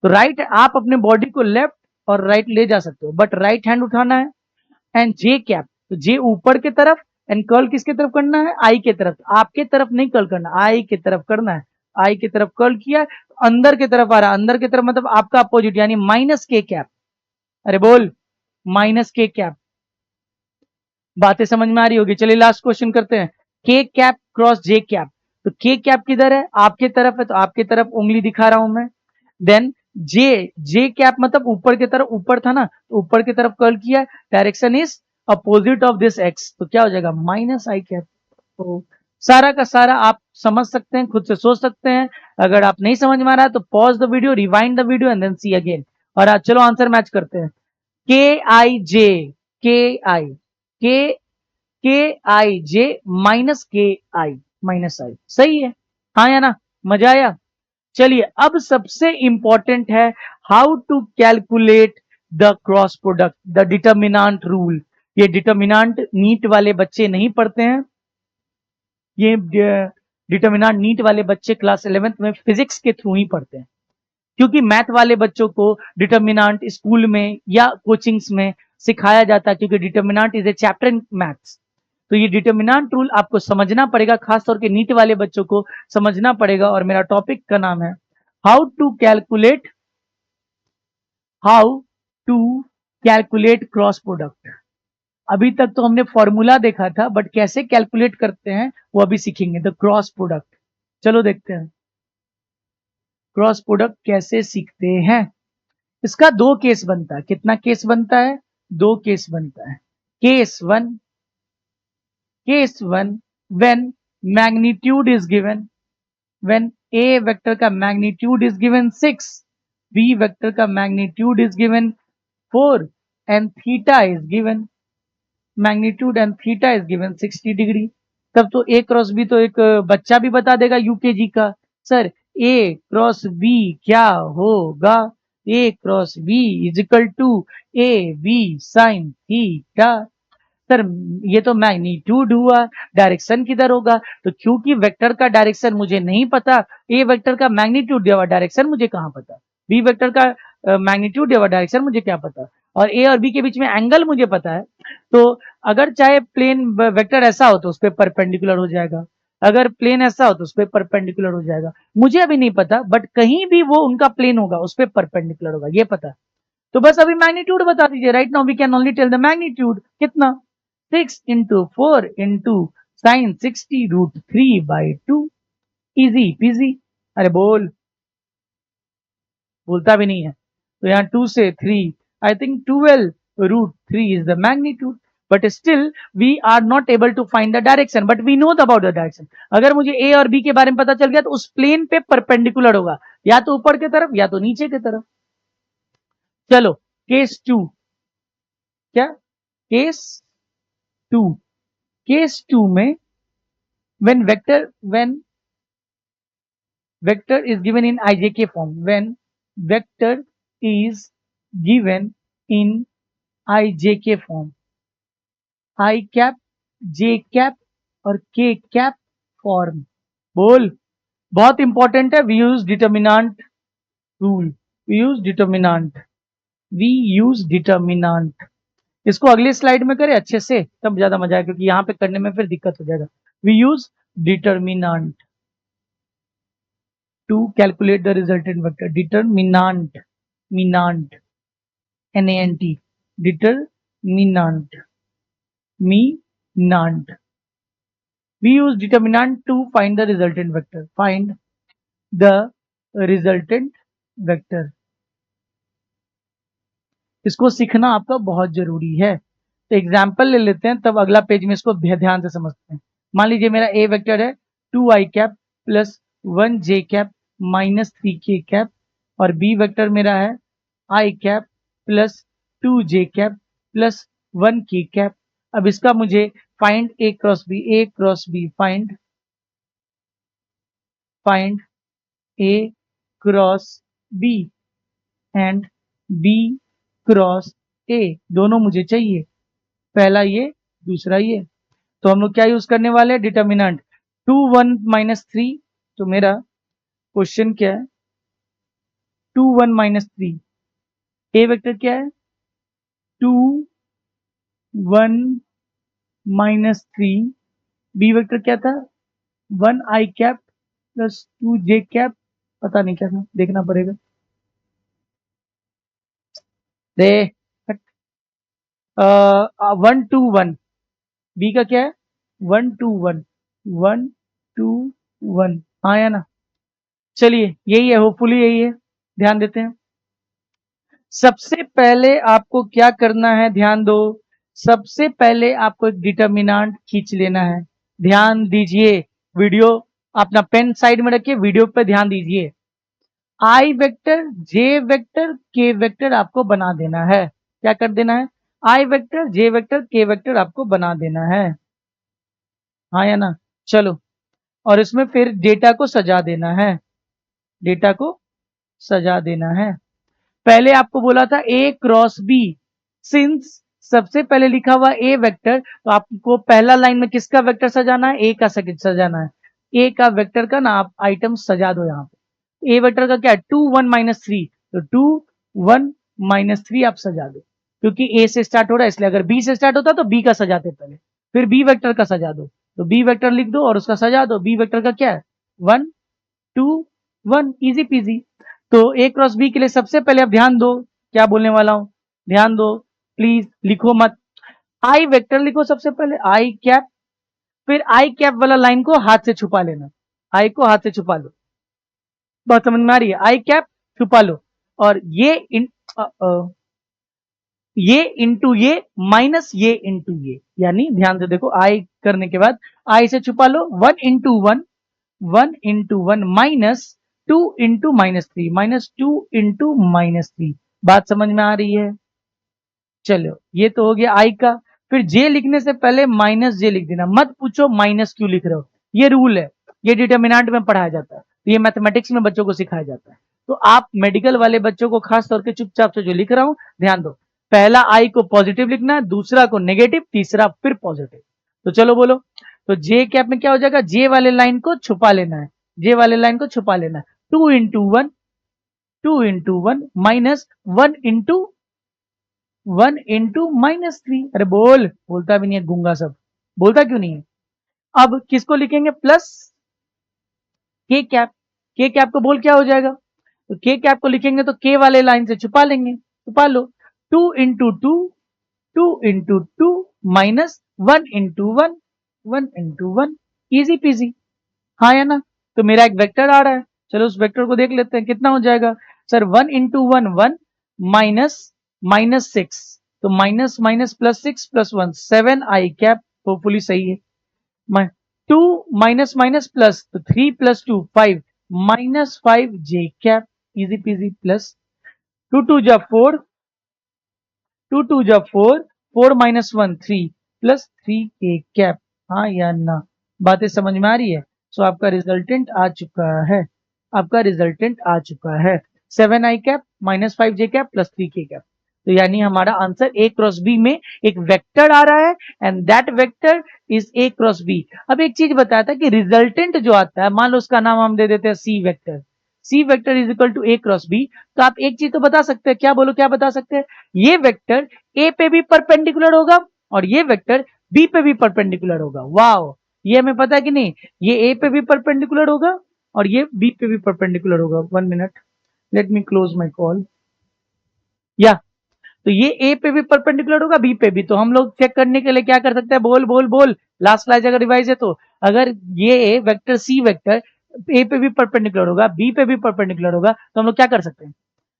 तो राइट, आप अपने बॉडी को लेफ्ट और राइट ले जा सकते हो, बट राइट हैंड उठाना है। एंड जे कैप, तो जे ऊपर की तरफ, एंड कर्ल किसके तरफ करना है, आई के तरफ, आपके तरफ नहीं कर्ल करना, आई की तरफ करना है। आई की तरफ कर्ल किया, अंदर की तरफ आ रहा, अंदर की तरफ मतलब आपका अपोजिट यानी माइनस के कैप। अरे बोल, माइनस के कैप। बातें समझ में आ रही होगी। चलिए लास्ट क्वेश्चन करते हैं। के कैप क्रॉस जे कैप, तो के कैप किधर है? आपके तरफ है, तो आपके तरफ उंगली दिखा रहा हूं मैं। देन जे, जे कैप मतलब ऊपर की तरफ, ऊपर था ना, तो ऊपर की तरफ कर्ल किया, direction is opposite of this x, तो क्या हो जाएगा? माइनस आई कैप। तो सारा का सारा आप समझ सकते हैं, खुद से सोच सकते हैं। अगर आप नहीं समझ में आ रहा है तो pause the video, rewind the video and then see again. और आज चलो आंसर मैच करते हैं। के आई जे, के आई, के के आई जे माइनस के आई, माइनस आई, सही है? हाँ या ना? मजा आया? चलिए अब सबसे इंपॉर्टेंट है how to calculate the cross product, the determinant rule. ये डिटर्मिनेंट नीट वाले बच्चे नहीं पढ़ते हैं, ये डिटर्मिनेंट नीट वाले बच्चे क्लास 11th में फिजिक्स के थ्रू ही पढ़ते हैं, क्योंकि मैथ वाले बच्चों को डिटर्मिनेंट स्कूल में या कोचिंग्स में सिखाया जाता है, क्योंकि determinant is a chapter in maths. तो ये डिटर्मिनेंट रूल आपको समझना पड़ेगा, खासतौर के नीट वाले बच्चों को समझना पड़ेगा। और मेरा टॉपिक का नाम है how to calculate, how to calculate cross product. अभी तक तो हमने फॉर्मूला देखा था, बट कैसे कैलकुलेट करते हैं वो अभी सीखेंगे, द क्रॉस प्रोडक्ट। चलो देखते हैं क्रॉस प्रोडक्ट कैसे सीखते हैं। इसका दो केस बनता है। कितना केस बनता है? दो केस बनता है। Case one, case one, when magnitude is given, when A vector का magnitude is given 6, B vector का magnitude is given 4 and theta is given, magnitude and theta is given 60 degree. तब तो A cross B तो एक बच्चा भी बता देगा यूकेजी का। सर ए क्रॉस बी क्या होगा? A cross B is equal to A B sine theta. Sir ये तो मैग्नीट्यूड हुआ, डायरेक्शन किधर होगा? तो क्योंकि वेक्टर का डायरेक्शन मुझे नहीं पता, ए वेक्टर का मैग्नीट्यूड दिया हुआ, डायरेक्शन मुझे कहां पता? बी वेक्टर का मैग्नीट्यूड दिया हुआ, डायरेक्शन मुझे क्या पता? और ए और बी के बीच में एंगल मुझे पता है। तो अगर चाहे प्लेन वेक्टर ऐसा हो तो उस पर परपेंडिकुलर हो जाएगा, अगर प्लेन ऐसा हो तो उस पर परपेंडिकुलर हो जाएगा। मुझे अभी नहीं पता, बट कहीं भी वो उनका प्लेन होगा उस पर परपेंडिकुलर होगा, ये पता। तो बस अभी मैग्नीट्यूड बता दीजिए। Right now we can only tell the magnitude. कितना? 6 into 4 into sine 60√3/2। Easy peasy. अरे बोल, बोलता भी नहीं है। तो यहाँ 2 से 3, I think 12√3 is the magnitude. But still we are not able to find the direction, but we know about the direction. अगर मुझे ए और बी के बारे में पता चल गया तो उस प्लेन पे परपेंडिकुलर होगा, या तो ऊपर की तरफ या तो नीचे की तरफ। चलो केस टू, क्या? केस टू, केस टू में when vector is given in ijk form, when vector is given in ijk form, I cap, j cap और k cap फॉर्म। बोल, बहुत इंपॉर्टेंट है। We use determinant rule, we use determinant, we use determinant. इसको अगली slide में करें अच्छे से, तब ज्यादा मजा आएगा, क्योंकि यहाँ पे करने में फिर दिक्कत हो जाएगा। We use determinant to calculate the resultant vector. Determinant, minant, N-A-N-T, determinant, minant. We use determinant to find the resultant vector. Find the resultant vector. इसको सीखना आपका बहुत जरूरी है। तो एग्जाम्पल ले लेते हैं, तब अगला पेज में इसको ध्यान से समझते हैं। मान लीजिए मेरा ए वेक्टर है 2i cap plus 1j cap minus 3k cap, और बी वेक्टर मेरा है I cap plus 2j cap plus 1k cap. अब इसका मुझे find A cross B, A cross B, find A cross B and B cross A, दोनों मुझे चाहिए, पहला ये दूसरा ये। तो हम लोग क्या यूज करने वाले हैं? डिटर्मिनेंट 2 1 -3। तो मेरा क्वेश्चन क्या है? 2 1 -3, ए वेक्टर क्या है? 2 1 -3, बी वेक्टर क्या था? 1 i cap plus 2j cap, पता नहीं क्या था, देखना पड़ेगा। दे 1 2 1, बी का क्या है 1 2 1, 1 2 1, हाँ या ना। चलिए यही है, होपफुली यही है, ध्यान देते हैं। सबसे पहले आपको क्या करना है, ध्यान दो। सबसे पहले आपको एक डिटर्मिनेंट खींच लेना है। ध्यान दीजिए, वीडियो अपना पेन साइड में रखिए, वीडियो पे ध्यान दीजिए। आई वेक्टर, जे वेक्टर, के वेक्टर आपको बना देना है। क्या कर देना है, आई वेक्टर, जे वेक्टर, के वेक्टर आपको बना देना है, हाँ या ना। चलो, और इसमें फिर डेटा को सजा देना है, डेटा को सजा देना है। पहले आपको बोला था ए क्रॉस बी, सिंस सबसे पहले लिखा हुआ ए वेक्टर, तो आपको पहला लाइन में किसका वेक्टर सजाना है, ए का सजाना है। ए का वेक्टर का ना आप आइटम सजा दो यहाँ पे। ए वेक्टर का क्या है 2 1 -3, तो 2 1 -3 आप सजा दो, क्योंकि ए से स्टार्ट हो रहा है इसलिए। अगर बी से स्टार्ट होता तो बी का सजाते पहले, फिर बी वेक्टर का सजा दो, तो बी वेक्टर लिख दो और उसका सजा दो। बी वेक्टर का क्या है 1 2 1, इजी पीजी। तो ए क्रॉस बी के लिए सबसे पहले आप ध्यान दो, क्या बोलने वाला हूं, ध्यान दो, प्लीज लिखो मत। आई वेक्टर लिखो सबसे पहले, आई कैप, फिर आई कैप वाला लाइन को हाथ से छुपा लेना, आई को हाथ से छुपा लो। बात समझ में आ रही है, आई कैप छुपा लो, और ये इंटू ये माइनस ये इंटू ये, यानी ध्यान से देखो, आई करने के बाद आई से छुपा लो, 1 × 1, 1 × 1 -2 × -3, -2 × -3। बात समझ में आ रही है। चलो ये तो हो गया आई का। फिर जे लिखने से पहले माइनस जे लिख देना, मत पूछो माइनस क्यों लिख रहे हो, ये रूल है, ये डिटर्मिनेंट में पढ़ाया जाता है, तो ये मैथमेटिक्स में बच्चों को सिखाया जाता है। तो आप मेडिकल वाले बच्चों को खास तौर पे चुपचाप से जो लिख रहा हूं ध्यान दो, पहला आई को पॉजिटिव लिखना है, दूसरा को नेगेटिव, तीसरा फिर पॉजिटिव। तो चलो बोलो, तो जे कैप में क्या हो जाएगा, जे वाले लाइन को छुपा लेना है, जे वाले लाइन को छुपा लेना है। 2 × 1, 2 × 1 -1 × -3। अरे बोलता भी नहीं है, गूंगा सब, बोलता क्यों नहीं है। अब किसको लिखेंगे, प्लस के कैप, के कैप को बोल क्या हो जाएगा, तो के कैप को लिखेंगे तो के वाले लाइन से छुपा लेंगे, छुपा लो। 2 × 2, 2 × 2 -1 × 1, 1 × 1, इजी पीजी, हाँ या ना। तो मेरा एक वेक्टर आ रहा है, चलो उस वेक्टर को देख लेते हैं कितना हो जाएगा। सर 1 × 1 1 -6, तो minus minus +6 + 1 7 I cap, hopefully सही है। 2 माइनस माइनस प्लस, तो 3 + 2 5 -5 जे कैप, इजी पीजी, प्लस 2 2 जा 4, 2 2 जा 4, 4 -1 3 +3 के कैप, हाँ या ना। बातें समझ में आ रही है। सो आपका रिजल्टेंट आ चुका है, आपका रिजल्टेंट आ चुका है 7 I cap -5 J cap +3 k cap. तो यानी हमारा आंसर ए क्रॉस बी में एक वेक्टर आ रहा है, and that vector is A cross b. अब एक चीज बताया था कि रिजल्टेंट जो आता है, मान लो उसका नाम हम दे देते हैं C vector, C vector is equal to A cross B. तो आप एक चीज तो बता सकते हैं, क्या बोलो, क्या बता सकते हैं, ये वेक्टर ए पे भी परपेंडिकुलर होगा और ये वेक्टर बी पे भी परपेंडिकुलर होगा। वाओ, ये हमें पता है कि नहीं, ये ए पे भी परपेंडिकुलर होगा और ये बी पे भी परपेंडिकुलर होगा। 1 minute, let me close my call. या तो ये ए पे भी परपेंडिकुलर होगा, बी पे भी। तो हम लोग चेक करने के लिए क्या कर सकते हैं, बोल बोल बोल, लास्ट क्लास अगर रिवाइज है तो, अगर ये वेक्टर सी वेक्टर ए पे भी परपेंडिकुलर होगा, बी पे भी परपेंडिकुलर होगा, तो हम लोग क्या कर सकते हैं,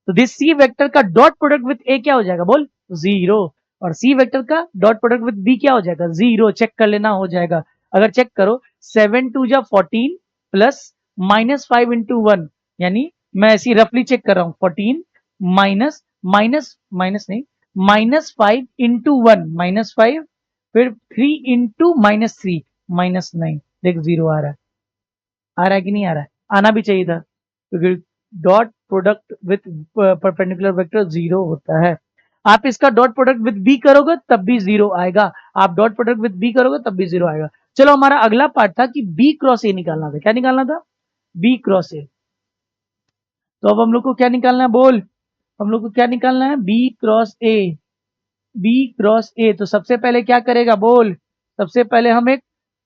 तो दिस सी वेक्टर का डॉट प्रोडक्ट विथ ए क्या हो जाएगा, बोल 0, और सी वेक्टर का डॉट प्रोडक्ट विथ बी क्या हो जाएगा 0। चेक कर लेना, हो जाएगा। अगर चेक करो 7 2 जा 14 प्लस -5 × 1, यानी मैं ऐसी रफली चेक कर रहा हूं, 14 माइनस माइनस माइनस नहीं -5 × 1 -5, फिर 3 × -3 -9। देख 0 आ रहा है, आ रहा है कि नहीं आ रहा है, आना भी चाहिए था, क्योंकि dot product with perpendicular vector 0 होता है। आप इसका डॉट प्रोडक्ट विथ बी करोगे तब भी 0 आएगा, आप डॉट प्रोडक्ट विथ बी करोगे तब भी 0 आएगा। चलो हमारा अगला पार्ट था कि बी क्रॉस ए निकालना था, क्या निकालना था, बी क्रॉस ए। तो अब हम लोग को क्या निकालना है, बोल, हम लोग को क्या निकालना है, b cross A. B cross a, तो सबसे पहले क्या करेगा, बोल, सबसे पहले हम एक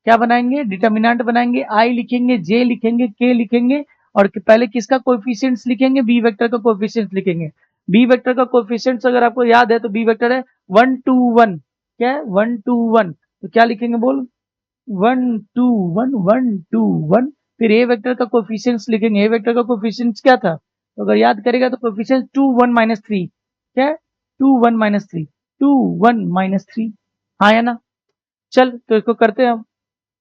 क्या बनाएंगे, डिटर्मिनेंट बनाएंगे, आई लिखेंगे, जे लिखेंगे, के लिखेंगे, और पहले किसका कोएफिशिएंट्स लिखेंगे, बी वेक्टर का कोएफिशिएंट्स लिखेंगे। बी वेक्टर का कोएफिशिएंट्स अगर आपको याद है तो बी वेक्टर है 1 2 1, क्या है 1 2 1, तो क्या लिखेंगे बोल 1 2 1 1 2 1। फिर ए वेक्टर का कोएफिशिएंट्स लिखेंगे, ए वेक्टर का कोएफिशिएंट्स क्या था, तो अगर याद करेगा तो कोएफिशिएंट्स 2 1 3, क्या है 2 1 3, 2 1 3, हाँ या ना। चल तो इसको करते हैं हम,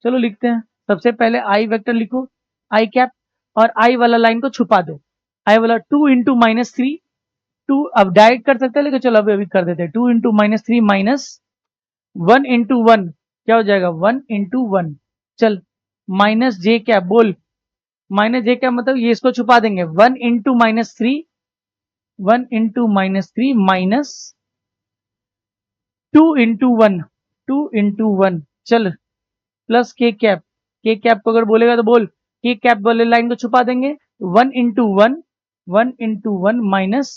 चलो लिखते हैं। सबसे पहले आई वेक्टर लिखो, आई कैप, और आई वाला लाइन को छुपा दो, आई वाला 2 इंटू -3, 2 अब डायरेक्ट कर सकते हैं लेकिन चलो अभी अभी कर देते हैं, 2 इंटू -3 माइनस 1 इंटू 1, क्या हो जाएगा 1 इंटू 1, चल माइनस जे कैप बोल, माइनस जे कैप मतलब ये इसको छुपा देंगे, 1 into -3, 1 into -3 minus 2 into 1, 2 into 1, चल प्लस के कैप को अगर बोलेगा तो बोल, के कैप वाले लाइन को छुपा देंगे, 1 into 1, 1 into 1 minus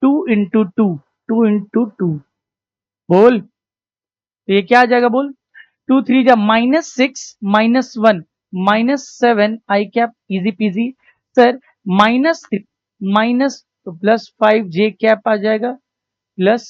2 into 2, 2 into 2, बोल तो ये क्या आ जाएगा बोल, 2 3 जा -6 -1 -7 I cap, easy peasy sir, minus तो +5 जे कैप आ जाएगा, प्लस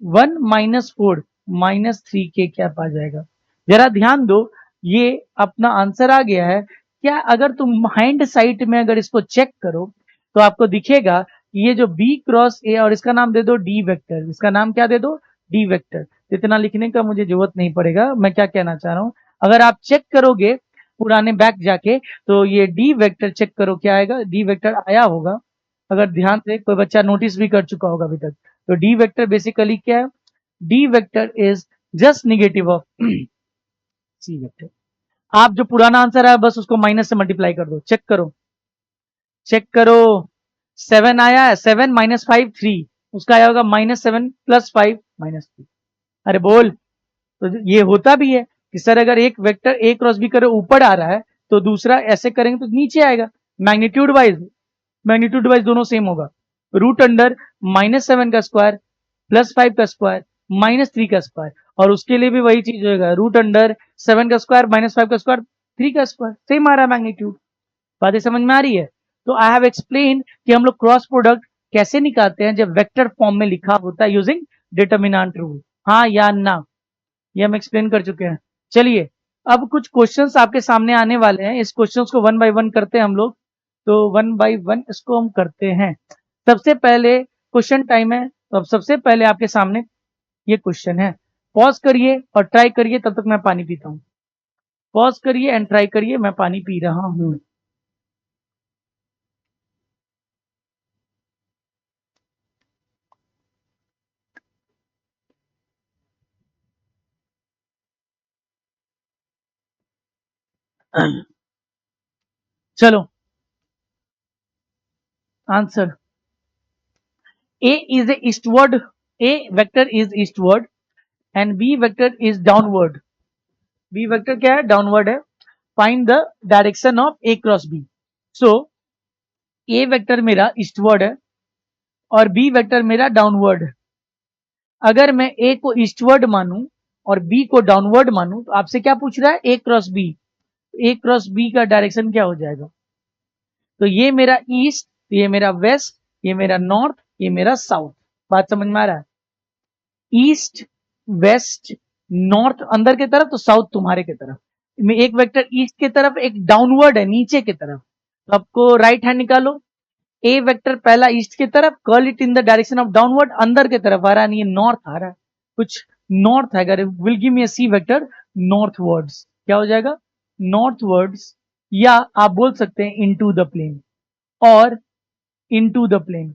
1 -4 -3 के कैप आ जाएगा। जरा ध्यान दो, ये अपना आंसर आ गया है क्या। अगर तुम हैंड साइट में अगर इसको चेक करो तो आपको दिखेगा कि ये जो बी क्रॉस ए, और इसका नाम दे दो डी वेक्टर, इसका नाम क्या दे दो डी वेक्टर, इतना लिखने का मुझे जरूरत नहीं पड़ेगा। मैं क्या कहना चाह रहा हूं, अगर आप चेक करोगे पुराने बैक जाके तो ये डी वेक्टर चेक करो क्या आएगा, डी वेक्टर आया होगा, अगर ध्यान से कोई बच्चा नोटिस भी कर चुका होगा अभी तक। तो डी वेक्टर बेसिकली क्या है, d vector is just negative of c vector. आप जो पुराना आंसर है बस उसको माइनस से मल्टीप्लाई कर दो, चेक करो, चेक करो, 7 आया है, 7 -5 3, उसका आया होगा -7 +5 -3। अरे बोल, तो ये होता भी है कि सर अगर एक वेक्टर ए क्रॉस बी करे ऊपर आ रहा है तो दूसरा ऐसे करेंगे तो नीचे आएगा, मैग्नीट्यूड वाइज दोनों सेम होगा। रूट अंडर -7 का स्क्वायर +5 का स्क्वायर -3 का स्क्वायर, और उसके लिए भी वही चीज होगा, रूट अंडर 7 का स्क्वायर -5 का स्क्वायर 3 का स्क्वायर, सेम आ रहा है मैग्नीट्यूड। बातें समझ में आ रही है। तो आई हैव एक्सप्लेन कि हम लोग क्रॉस प्रोडक्ट कैसे निकालते हैं जब वेक्टर फॉर्म में लिखा होता है यूजिंग डिटर्मिनेंट रूल, हाँ या ना, ये हम एक्सप्लेन कर चुके हैं। चलिए अब कुछ क्वेश्चंस आपके सामने आने वाले हैं, इस क्वेश्चंस को वन बाय वन करते हैं हम लोग, तो वन बाय वन इसको हम करते हैं। सबसे पहले क्वेश्चन टाइम है, तो अब सबसे पहले आपके सामने ये क्वेश्चन है, पॉज करिए और ट्राई करिए, तब तक मैं पानी पीता हूँ। पॉज करिए एंड ट्राई करिए, मैं पानी पी रहा हूँ। चलो answer, A is a eastward, A vector is eastward and B vector is downward। B vector क्या है, डाउनवर्ड है। Find the direction of A cross B। So A vector मेरा ईस्टवर्ड है और B वेक्टर मेरा डाउनवर्ड है। अगर मैं A को ईस्टवर्ड मानूं और B को डाउनवर्ड मानूं तो आपसे क्या पूछ रहा है, A cross B, A cross B का डायरेक्शन क्या हो जाएगा। तो ये मेरा ईस्ट, ये मेरा वेस्ट, ये मेरा नॉर्थ, ये मेरा साउथ। बात समझ में आ रहा है, ईस्ट वेस्ट नॉर्थ अंदर की तरफ, तो साउथ तुम्हारे की तरफ में, एक वेक्टर ईस्ट की तरफ, एक डाउनवर्ड है नीचे की तरफ, तो आपको राइट हैंड निकालो। ए वेक्टर पहला ईस्ट की तरफ, curl it in the direction of downward, अंदर की तरफ आ रहा है, ये नॉर्थ आ रहा है, कुछ नॉर्थ है, अगर will give me a c vector northwards, क्या हो जाएगा नॉर्थवर्ड्स, या आप बोल सकते हैं इनटू द प्लेन, और इनटू द प्लेन।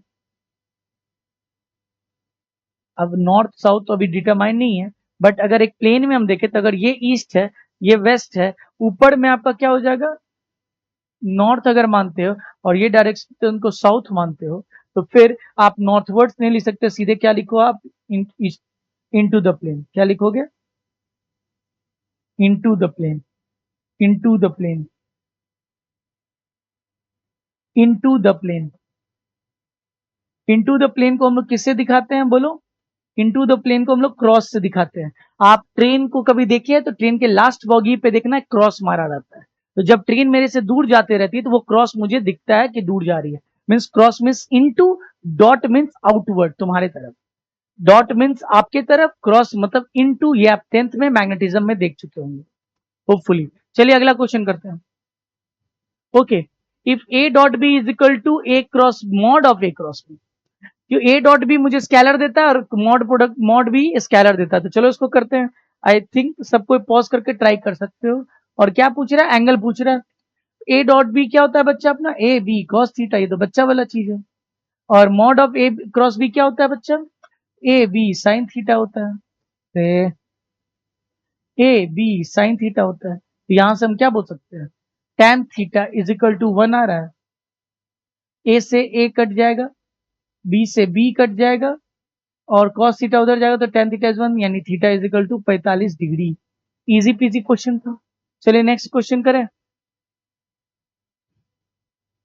अब नॉर्थ साउथ तो अभी डिटरमाइन नहीं है, बट अगर एक प्लेन में हम देखें तो अगर ये ईस्ट है ये वेस्ट है, ऊपर में आपका क्या हो जाएगा नॉर्थ अगर मानते हो और ये डायरेक्शन को साउथ मानते हो, तो फिर आप नॉर्थवर्ड्स नहीं लिख सकते, सीधे क्या लिखो आप, इनटू द प्लेन, क्या लिखोगे into the plane, into the plane, into the plane. Into the plane को हम लोग किससे दिखाते हैं बोलो, इनटू द प्लेन को हम लोग क्रॉस से दिखाते हैं। आप ट्रेन को कभी देखिए तो ट्रेन के लास्ट बॉगी पे देखना क्रॉस मारा रहता है। तो जब ट्रेन मेरे से दूर जाते रहती है तो वो क्रॉस मुझे दिखता है कि दूर जा रही है। Means cross means into, dot means outward तुम्हारे तरफ, डॉट मीन्स आपके तरफ, क्रॉस मतलब इनटू। ये आप 10th में मैग्नेटिज्म में देख चुके होंगे होपफुली। चलिए अगला क्वेश्चन करते हैं। Okay, if a dot b is equal to A cross mod of A cross b. जो ए डॉट बी मुझे स्केलर देता है और mod product mod b scalar देता है। तो चलो इसको करते हैं। आई थिंक सब कोई पॉज करके ट्राई कर सकते हो। और क्या पूछ रहा है? एंगल पूछ रहा है। ए डॉट बी क्या होता है बच्चा अपना? A B cos theta. ये तो बच्चा वाला चीज है। और mod of A cross B क्या होता है बच्चा? ए बी साइन थीटा होता है। ए बी साइन थीटा होता है। तो यहां से हम क्या बोल सकते हैं? tan theta is equal to 1 आ रहा है। ए से ए कट जाएगा, बी से बी कट जाएगा, और cos थीटा उधर जाएगा तो tan थीटा इज 1, यानी theta is equal to 45 degree. Easy peasy question था। चलिए नेक्स्ट क्वेश्चन करें।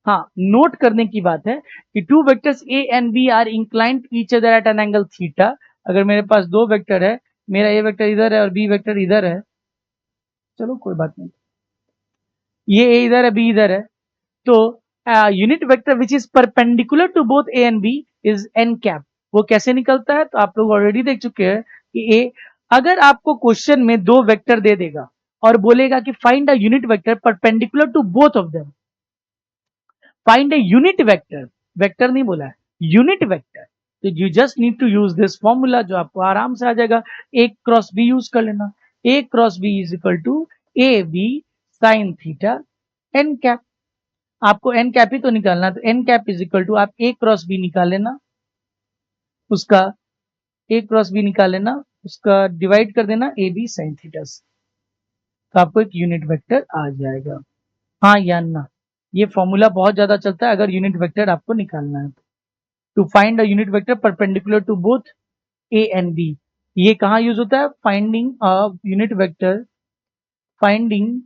हाँ, नोट करने की बात है कि two vectors a and b are inclined to each other at an angle theta. अगर मेरे पास दो वेक्टर है, मेरा ए वेक्टर इधर है और बी वेक्टर इधर है, चलो कोई बात नहीं, ये ए इधर है बी इधर है, तो unit vector which is perpendicular to both a and B is n cap. वो कैसे निकलता है? तो आप लोग ऑलरेडी देख चुके हैं कि ए, अगर आपको क्वेश्चन में दो वेक्टर दे देगा और बोलेगा कि find a unit vector perpendicular to both of them, find a unit vector, vector नहीं बोला है, यूनिट वेक्टर, तो you just need to use this formula जो आपको आराम से आ जाएगा। ए क्रॉस बी यूज कर लेना। A cross B is equal to A B sine theta N cap. आपको एन कैप ही तो निकालना, तो N cap is equal to आप ए क्रॉस बी निकाल लेना, उसका ए क्रॉस बी निकाल लेना, उसका डिवाइड कर देना ए बी साइन थीटा से, तो आपको एक यूनिट वेक्टर आ जाएगा। हाँ या ना? ये फॉर्मूला बहुत ज्यादा चलता है अगर यूनिट वेक्टर आपको निकालना है। To find a unit vector perpendicular to both a and b, ये कहाँ यूज होता है? Finding a unit vector, finding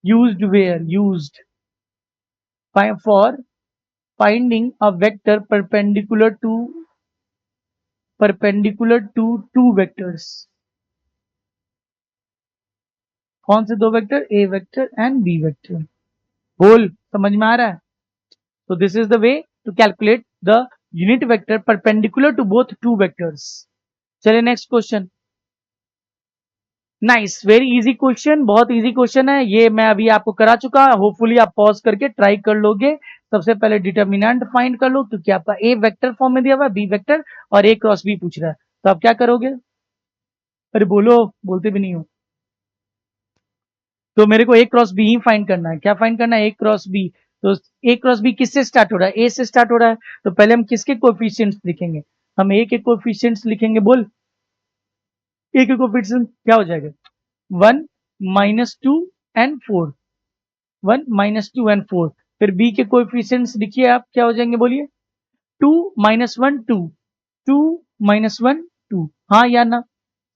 used where, used for finding a vector perpendicular to two vectors. कौन से दो वेक्टर? A vector and B vector. बोल, समझ में आ रहा है? तो this is the way to calculate the unit vector perpendicular to both two vectors. चलिए next question. Nice, very easy question, बहुत इजी क्वेश्चन है ये, मैं अभी आपको करा चुका। होपफुली आप पॉज करके ट्राई कर लोगे। सबसे पहले डिटर्मिनेंट फाइंड कर लो, क्योंकि आपका ए वेक्टर फॉर्म में दिया हुआ है, बी वेक्टर और ए क्रॉस बी पूछ रहा है, तो आप क्या करोगे? अरे बोलो, बोलते भी नहीं हो। तो मेरे को ए क्रॉस बी ही फाइंड करना है। क्या फाइंड करना है? A cross B. तो ए क्रॉस बी किससे स्टार्ट हो रहा है? ए से स्टार्ट हो रहा है। तो पहले हम किसके कोएफिशिएंट्स लिखेंगे? हम ए के कोएफिशिएंट्स लिखेंगे। बोल, ए के कोएफिशिएंट क्या हो जाएगा? 1 -2 एंड 4, 1 -2 एंड 4। फिर बी के कोएफिशिएंट्स लिखिए आप, क्या हो जाएंगे? बोलिए। 2 -1 2, 2 -1 2। हाँ या ना?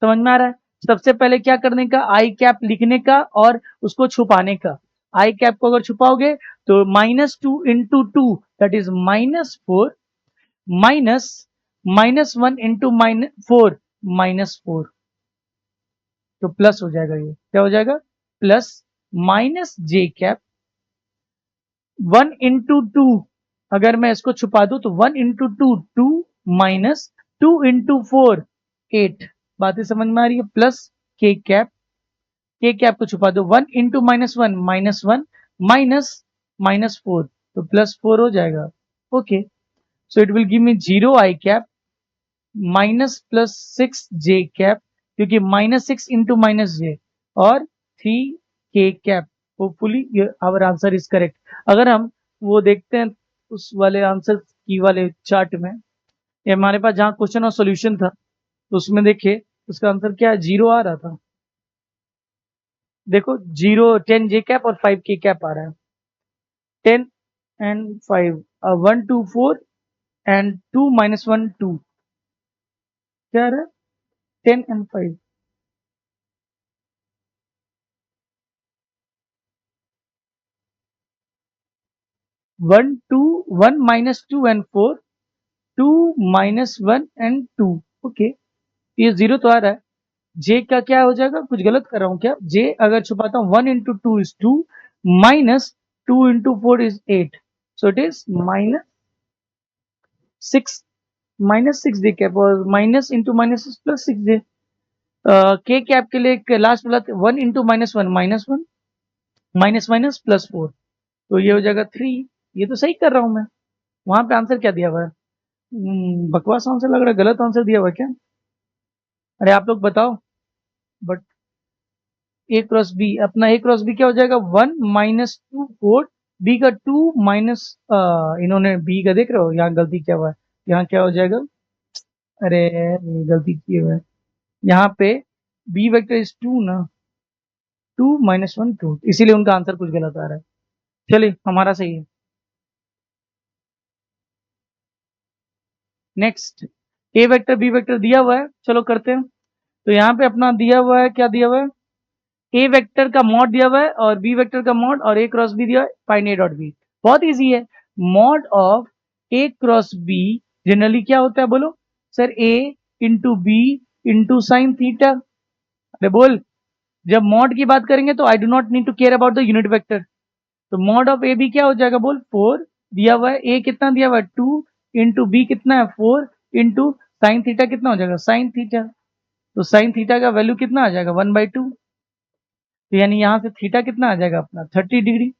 समझ में आ रहा है? सबसे पहले क्या करने का? आई कैप लिखने का और उसको छुपाने का। आई कैप को अगर छुपाओगे तो -2 into 2 that is -4, minus -1 into -4 -4, तो प्लस हो जाएगा। ये क्या हो जाएगा? प्लस माइनस जे कैप 1 इंटू 2, अगर मैं इसको छुपा दूं तो 1 इंटू 2 2 माइनस 2 इंटू 4 8। बातें समझ में आ रही है? प्लस के कैप को छुपा दो, 1 इंटू -1 -1 माइनस -4, तो +4 हो जाएगा। Okay, so it will give me 0 i cap minus plus 6 j cap, क्योंकि -6 इंटू -j और 3 k cap. Hopefully our answer is correct. अगर हम वो देखते हैं उस वाले आंसर की वाले चार्ट में, ये हमारे पास जहाँ क्वेश्चन और सॉल्यूशन था, तो उसमें देखिए उसका आंसर क्या है? 0 आ रहा था। देखो 0, 10 जे कैप और 5 के कैप आ रहा है। 10 एंड 5, 1 2 4 एंड 2 -1 2, क्या आ रहा है? 10 एंड 5। 1 2 1 -2 and 4, 2 -1 and 2। ओके, ये 0 तो आ रहा है। जे का क्या हो जाएगा, कुछ गलत कर रहा हूँ क्या? जे अगर छुपाता हूँ 1 into 2 is 2 minus 2 into 4 is 8, so it is -6 दे क्या, माइनस इंटू माइनस प्लस 6 दे। के कैप के लिए लास्ट वाला 1 into -1 -1 माइनस माइनस +4, तो ये हो जाएगा 3। ये तो सही कर रहा हूँ मैं। वहां पे आंसर क्या दिया हुआ है? बकवास आंसर लग रहा है, गलत आंसर दिया हुआ है क्या? अरे आप लोग बताओ। बट ए क्रॉस बी, अपना ए क्रॉस बी क्या हो जाएगा, 1 -2 4, बी का 2 माइनस, इन्होंने बी का देख रहे हो यहाँ गलती क्या हुआ है, यहाँ क्या हो जाएगा, अरे ये गलती की हुआ है यहाँ पे, बी वेक्टर इज 2 ना, 2 -1 2, इसीलिए उनका आंसर कुछ गलत आ रहा है। चलिए हमारा सही है। नेक्स्ट, ए वेक्टर बी वेक्टर दिया हुआ है, चलो करते हैं। तो यहाँ पे अपना दिया हुआ है, क्या दिया हुआ है, ए वेक्टर का मॉड दिया हुआ है और बी वेक्टर का मॉड और ए क्रॉस बी दिया है, फाइंड ए डॉट बी। बहुत इजी है। Mod of A cross B generally क्या होता है बोलो sir, A into B into sine theta. अरे बोल, जब मॉड की बात करेंगे तो I do not need to care about the unit vector. तो मॉड ऑफ ए बी क्या हो जाएगा बोल, 4 दिया हुआ है, ए कितना दिया हुआ है 2 इंटू बी कितना है 4 इंटू साइन थीटा कितना हो जाएगा साइन थीटा। तो साइन थीटा का वैल्यू कितना आ जाएगा 1/2। तो यानी यहाँ से थीटा कितना आ जाएगा अपना 30 डिग्री।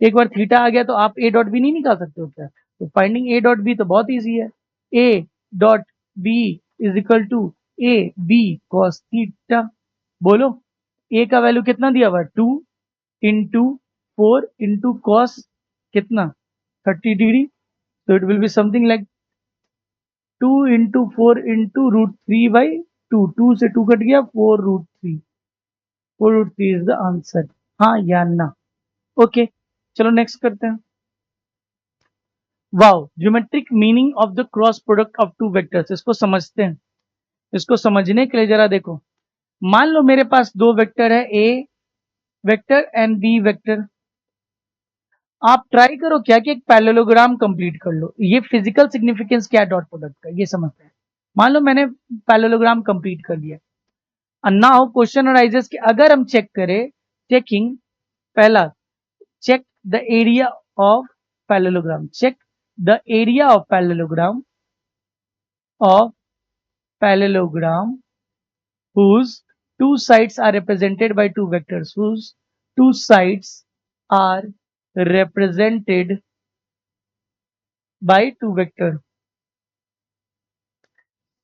एक बार थीटा आ गया तो आप ए डॉट बी नहीं निकाल सकते हो क्या? तो फाइंडिंग ए डॉट बी तो बहुत ईजी है। A dot b is equal to A B cos theta. बोलो, ए का वैल्यू कितना दिया हुआ है 2 इंटू 4 इंटू कॉस कितना 30 डिग्री। तो it will be something like 2 into 4 into √3/2, 2 से 2 कट गया, 4√3, 4√3 इज द आंसर। हाँ या ना? ओके, चलो नेक्स्ट करते हैं। Wow, geometric meaning of the cross product of two vectors, इसको समझते हैं। इसको समझने के लिए जरा देखो, मान लो मेरे पास दो वेक्टर है, ए वेक्टर एंड बी वेक्टर। आप ट्राई करो क्या कि एक पैरेललोग्राम कंप्लीट कर लो। ये फिजिकल सिग्निफिकेंस क्या है डॉट प्रोडक्ट का, ये समझते हैं। मान लो मैंने पैरेललोग्राम कंप्लीट कर लिया, and now क्वेश्चन अराइजेस कि अगर हम चेक करें, चेकिंग, पहला check the area of parallelogram, check the area of parallelogram whose two sides are represented by two vectors, whose two sides are represented by two vectors,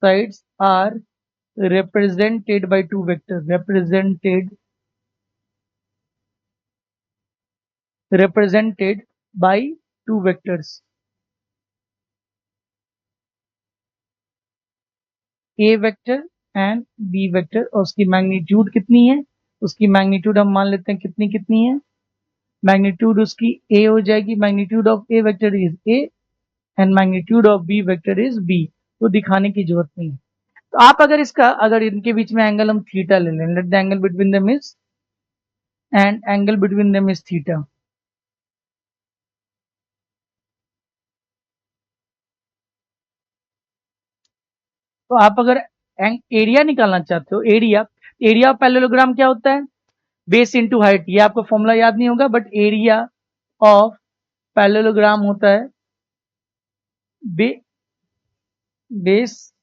sides are represented by two vectors, represented by two vectors, a vector and B vector. और उसकी magnitude कितनी है, उसकी magnitude हम मान लेते हैं कितनी कितनी है, मैग्नीट्यूड उसकी ए हो जाएगी, magnitude of A vector is a and magnitude of b vector is b. तो दिखाने की जरूरत नहीं है। तो आप अगर इसका, अगर इनके बीच में एंगल हम थीटा ले लें, let the angle between them is, and angle between them is theta. तो आप अगर एरिया निकालना चाहते हो, एरिया ऑफ पैरेललोग्राम क्या होता है, बेस इंटू हाइट। ये आपको फॉर्मूला याद नहीं होगा, बट एरिया ऑफ पैरेललोग्राम होता है बे, base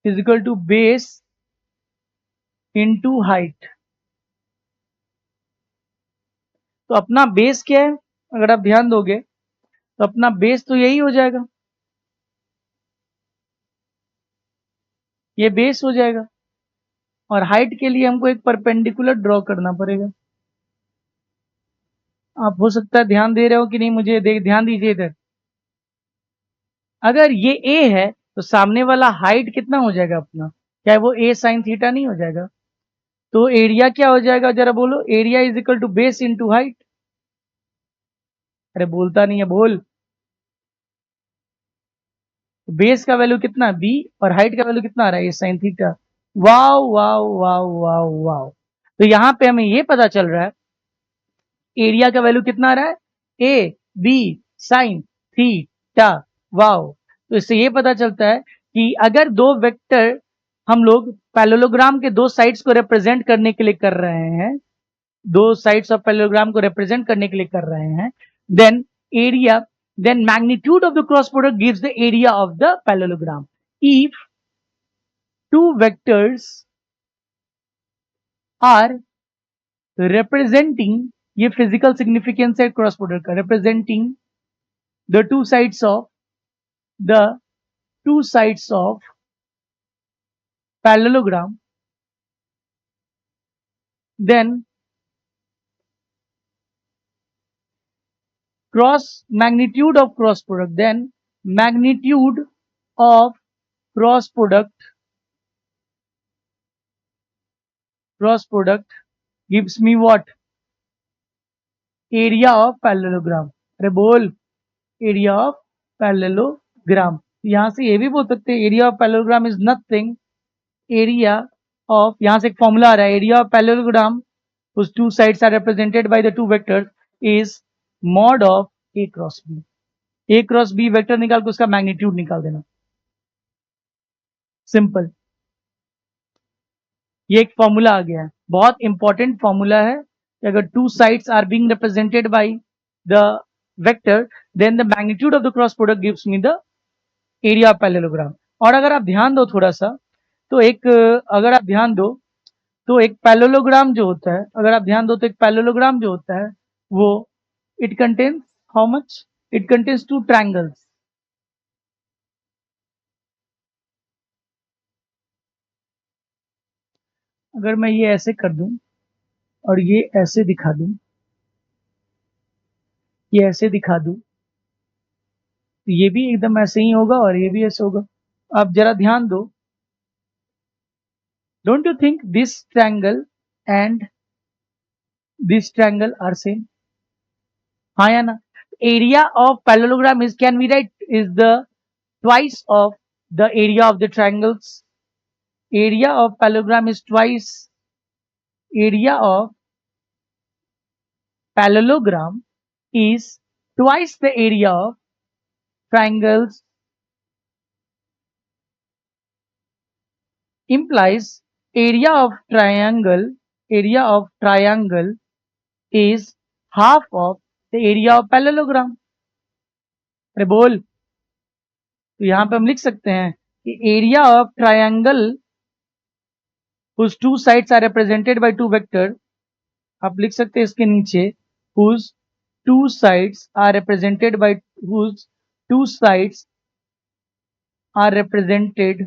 is equal to base into height. तो अपना बेस क्या है, अगर आप ध्यान दोगे तो अपना बेस तो यही हो जाएगा, ये बेस हो जाएगा। और हाइट के लिए हमको एक परपेंडिकुलर ड्रॉ करना पड़ेगा। आप हो सकता है ध्यान दे रहे हो कि नहीं, मुझे ध्यान दीजिए इधर। अगर ये ए है तो सामने वाला हाइट कितना हो जाएगा अपना, क्या वो ए साइन थीटा नहीं हो जाएगा? तो एरिया क्या हो जाएगा जरा बोलो, area is equal to base into height. अरे बोलता नहीं है, बोल। बेस का वैल्यू कितना बी और हाइट का वैल्यू कितना आ रहा है, A sign theta. Wow wow wow wow wow. तो यहां पे हमें ये पता चल रहा है एरिया का वैल्यू कितना आ रहा है, A B sine theta. Wow, तो इससे ये पता चलता है कि अगर दो वेक्टर हम लोग पैरेललोग्राम के दो साइड्स को रिप्रेजेंट करने के लिए कर रहे हैं, दो साइड्स ऑफ पैरेललोग्राम को रिप्रेजेंट करने के लिए कर रहे हैं, then area, then magnitude of the cross product gives the area of the parallelogram. If two vectors are representing, ये physical significance है cross product का, representing the two sides of parallelogram, then magnitude of cross product, then magnitude of cross product gives me what, area of parallelogram. अरे बोल, area of parallelogram. यहां से ये भी बोल सकते हैं area of parallelogram is nothing, area of, यहां से एक फॉर्मूला आ रहा है, area of parallelogram whose two sides are represented by the two vectors is mod of a cross b. a cross b vector निकाल के उसका मैग्नीट्यूड निकाल देना, सिंपल। ये एक फॉर्मूला आ गया है, बहुत इंपॉर्टेंट फॉर्मूला है कि अगर two sides are being represented by the vector then the magnitude of the cross product gives me the area of parallelogram. और अगर आप ध्यान दो थोड़ा सा, तो एक अगर आप ध्यान दो तो एक पैरेललोग्राम जो होता है, अगर आप ध्यान दो तो एक पैरेललोग्राम जो होता है वो it contains how much, it contains two triangles. अगर मैं ये ऐसे कर दूं और ये ऐसे दिखा दूं, ये ऐसे दिखा दूं, तो ये भी एकदम ऐसे ही होगा और ये भी ऐसे होगा। आप जरा ध्यान दो, don't you think this triangle and this triangle are same, हाँ या ना? Area of parallelogram is, can we write, is the twice of the area of the triangles. Area of parallelogram is twice, area of parallelogram is twice the area of triangles, implies area of triangle is half of the area of parallelogram. अरे बोल, तो यहां पे हम लिख सकते हैं कि area of triangle whose two sides are represented by two vector, आप लिख सकते हैं इसके नीचे whose two sides are represented by whose two sides are represented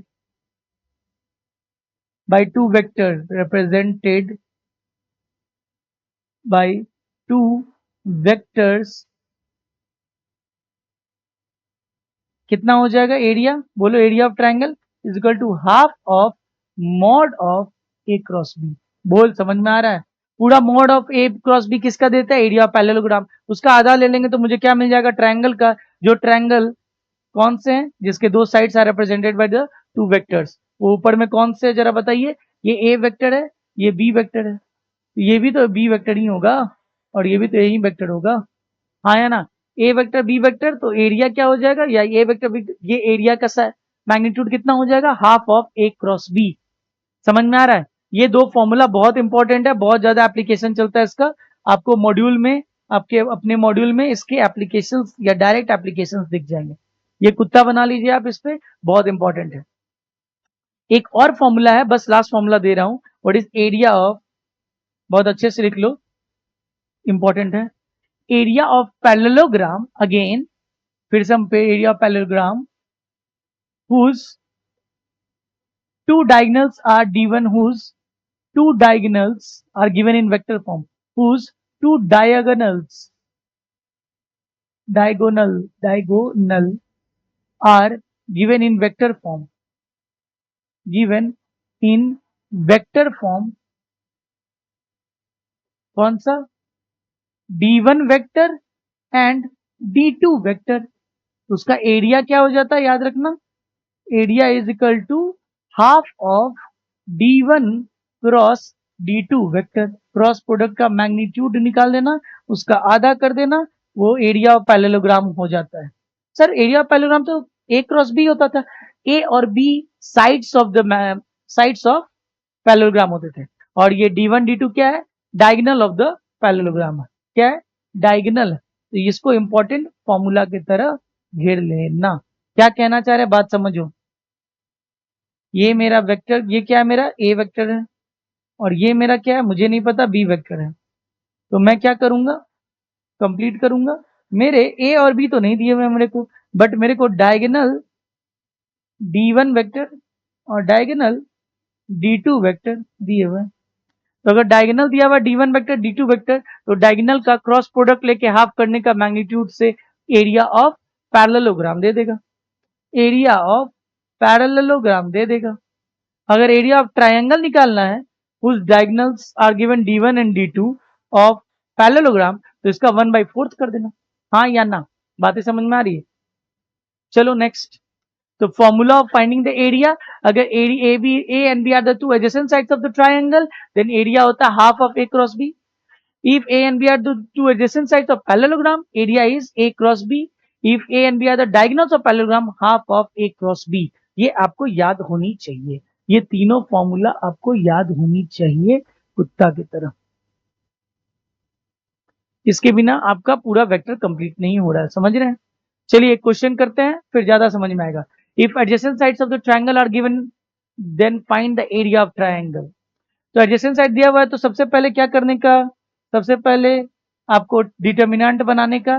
by two vectors, represented by two vectors, कितना हो जाएगा एरिया, बोलो, area of triangle is equal to half of mod of A cross b. बोल, समझ में आ रहा है? पूरा mod of A cross b किसका देता है, एरिया ऑफ पैरेललोग्राम, उसका आधा ले लेंगे तो मुझे क्या मिल जाएगा, ट्रायंगल का। जो ट्रायंगल कौन से हैं, जिसके दो sides are represented by the two vectors, वो ऊपर में कौन से जरा बताइए, ये ए वेक्टर है, ये बी वेक्टर है, ये भी तो बी वेक्टर ही होगा और ये भी तो यही वेक्टर होगा, हाँ या ना? ए वेक्टर बी वेक्टर, तो एरिया क्या हो जाएगा, या ए वेक्टर ये एरिया का मैग्नीट्यूड कितना हो जाएगा, half of A cross b. समझ में आ रहा है? ये दो फॉर्मूला बहुत इंपॉर्टेंट है, बहुत ज्यादा एप्लीकेशन चलता है इसका, आपको मॉड्यूल में, आपके अपने मॉड्यूल में इसके एप्लीकेशंस या डायरेक्ट एप्लीकेशंस दिख जाएंगे। ये कुत्ता बना लीजिए आप, इस पे बहुत इंपॉर्टेंट है। एक और फॉर्मूला है, बस लास्ट फॉर्मूला दे रहा हूं, व्हाट इज एरिया ऑफ, बहुत अच्छे से लिख लो, इंपॉर्टेंट है। एरिया ऑफ पैरेललोग्राम, अगेन फिर से हम पे area of parallelogram whose two diagonals are d1, whose two diagonals are given in vector form, whose two diagonal are given in vector form, कौन सा, d1 vector and d2 vector, उसका area क्या हो जाता है, याद रखना, area is equal to half of d1 cross d2 vector. Cross product का मैग्नीट्यूड निकाल देना उसका आधा कर देना, वो एरिया ऑफ पैरेललोग्राम हो जाता है। सर एरिया ऑफ पैरेललोग्राम तो ए क्रॉस बी होता था, ए और बी साइड्स ऑफ पैरेललोग्राम होते थे, और ये D1 D2 क्या है, डायगोनल ऑफ द पैरेललोग्राम है। क्या है, डायगोनल। तो इसको इंपॉर्टेंट फॉर्मूला की तरह घेर लेना। क्या कहना चाह रहे हैं, बात समझो। ये मेरा वेक्टर, ये क्या है, मेरा ए वेक्टर है, और ये मेरा क्या है, मुझे नहीं पता, बी वेक्टर है। तो मैं क्या करूंगा, कंप्लीट करूंगा। मेरे ए और बी तो नहीं दिए हुए मेरे को, बट मेरे को डायगोनल D1 वेक्टर और डायगोनल D2 वेक्टर दिए हुए हैं। तो अगर डायगोनल दिया हुआ D1 वेक्टर D2 वेक्टर, तो डायगोनल का क्रॉस प्रोडक्ट लेके हाफ करने का मैग्नीट्यूड से एरिया ऑफ पैरेललोग्राम दे देगा, एरिया ऑफ पैरेललोग्राम दे देगा। अगर एरिया ऑफ ट्रायंगल निकालना है, उस diagonals are given D1 and D2 of parallelogram, तो इसका 1/4 कर देना। हाँ या ना, बातें समझ में आ रही है। चलो नेक्स्ट। तो formula of finding the area, अगर A and B are the two adjacent sides of the triangle, then area होता है half of A cross B. If A and B are the two adjacent sides of parallelogram, area is A cross B. If A and B are the diagonals of parallelogram, half of A cross B. ये आपको याद होनी चाहिए, ये तीनों formula आपको याद होनी चाहिए कुत्ता की तरह। इसके बिना आपका पूरा वेक्टर कंप्लीट नहीं हो रहा है, समझ रहे हैं। चलिए एक क्वेश्चन करते हैं, फिर ज्यादा समझ में आएगा। If adjacent sides of the triangle are given, then find the area of triangle. तो एडजेसेंट साइड दिया हुआ है, तो सबसे पहले क्या करने का, सबसे पहले आपको डिटर्मिनेंट बनाने का,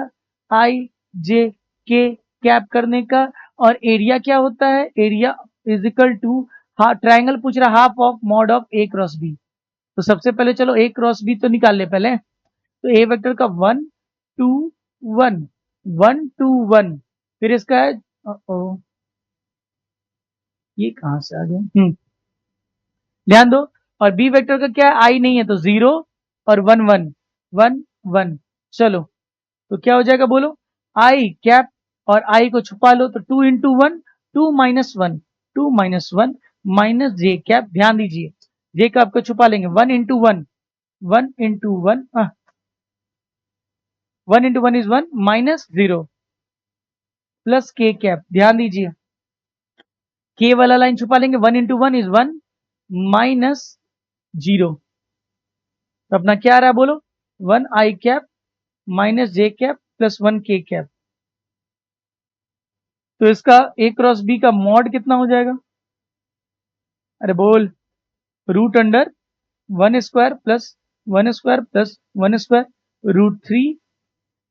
आई जे के कैप करने का, और एरिया क्या होता है, area is equal to, triangle पूछ रहा half of mod of A cross B. तो सबसे पहले चलो ए क्रॉस बी तो निकाल ले पहले। तो ए वेक्टर का 1 2 1, 1 2 1, फिर इसका है, ये कहां से आ गया, ध्यान दो। और बी वेक्टर का क्या है, आई नहीं है, तो 0 और 1 1 1 1। चलो तो क्या हो जाएगा बोलो, आई कैप, और आई को छुपा लो, तो 2 इंटू 1 2 माइनस 1 2 माइनस 1 माइनस जे कैप। ध्यान दीजिए, जे कैप को छुपा लेंगे, 1 into 1 1 into 1 1 into 1 is 1 minus 0 plus K cap. ध्यान दीजिए, के वाला लाइन छुपा लेंगे, 1 इंटू 1 इज 1 माइनस 0। तो अपना क्या आ रहा है बोलो, 1 i cap minus J cap plus 1 k cap. तो इसका ए क्रॉस बी का मॉड कितना हो जाएगा, अरे बोल, root under 1 square plus 1 square plus 1 square root 3।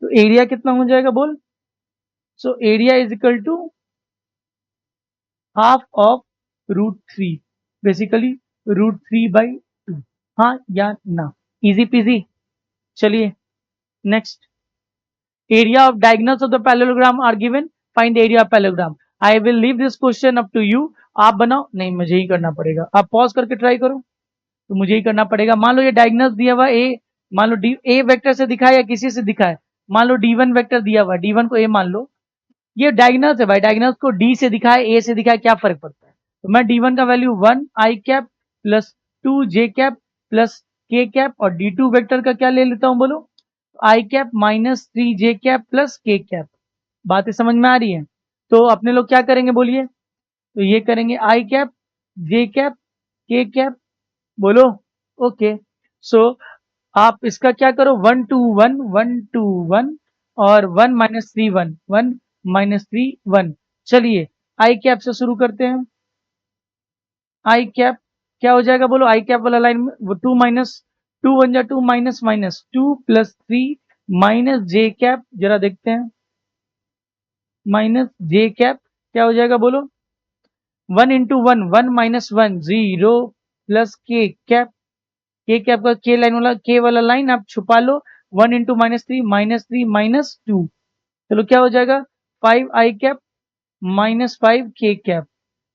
तो एरिया कितना हो जाएगा बोल, so area is equal to half of root 3, basically root 3/2। हाँ या ना, इजी पीजी। चलिए next. area of diagonals of the parallelogram are given, find the area of parallelogram. I will leave this question up to you. आप बनाओ, नहीं मुझे ही करना पड़ेगा, आप पॉज करके ट्राई करो, तो मुझे ही करना पड़ेगा। मान लो ये डायगोनल्स दिया हुआ ए, मान लो डी ए वेक्टर से दिखा है या किसी से दिखा है, मान लो D1 वेक्टर दिया हुआ, D1 को ए मान लो, ये डायगोनल्स है भाई, डायगोनल्स को डी से दिखा है ए से दिखा है, क्या फर्क पड़ता है। तो मैं D1 का value 1 i cap plus 2 J cap plus K cap, और D2 वेक्टर का क्या ले लेता हूं बोलो, आई कैप माइनस 3 जे कैप प्लस के कैप। बातें समझ में आ रही है। तो अपने लोग क्या करेंगे बोलिए, तो ये करेंगे आई कैप जे कैप के कैप, बोलो ओके। सो आप इसका क्या करो, 1 2 1 1 2 1 और 1 माइनस 3 1 1 माइनस 3 1। चलिए आई कैप से शुरू करते हैं। आई कैप क्या हो जाएगा बोलो, आई कैप वाला लाइन में वो 2 माइनस 2 1 जा 2 माइनस माइनस 2 प्लस 3 माइनस जे कैप, जरा देखते हैं, माइनस जे कैप क्या हो जाएगा बोलो, 1 into 1 1 minus 1 0 plus K cap, के कैप का के लाइन वाला, के वाला लाइन आप छुपा लो, 1 इंटू माइनस 3 माइनस 2। चलो क्या हो जाएगा, 5 आई कैप माइनस 5 के कैप।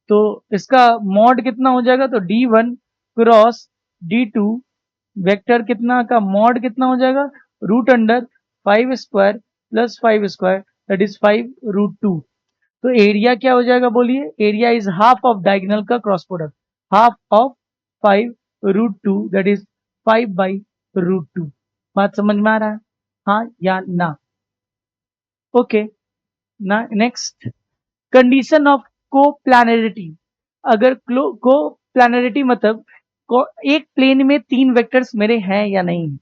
तो इसका मॉड कितना हो जाएगा, तो D1 क्रॉस D2 वेक्टर कितना का मॉड कितना हो जाएगा, root under 5 square plus 5 square that is 5 root 2। तो एरिया क्या हो जाएगा बोलिए, area is half of diagonal का cross product, half of 5 root 2 that is 5/√2। बात समझ में आ रहा है। हाँ या ना? ओके, ना नेक्स्ट, कंडीशन ऑफ कोप्लानरिटी। अगर कोप्लानरिटी मतलब एक प्लेन में 3 वेक्टर्स मेरे हैं या नहीं है।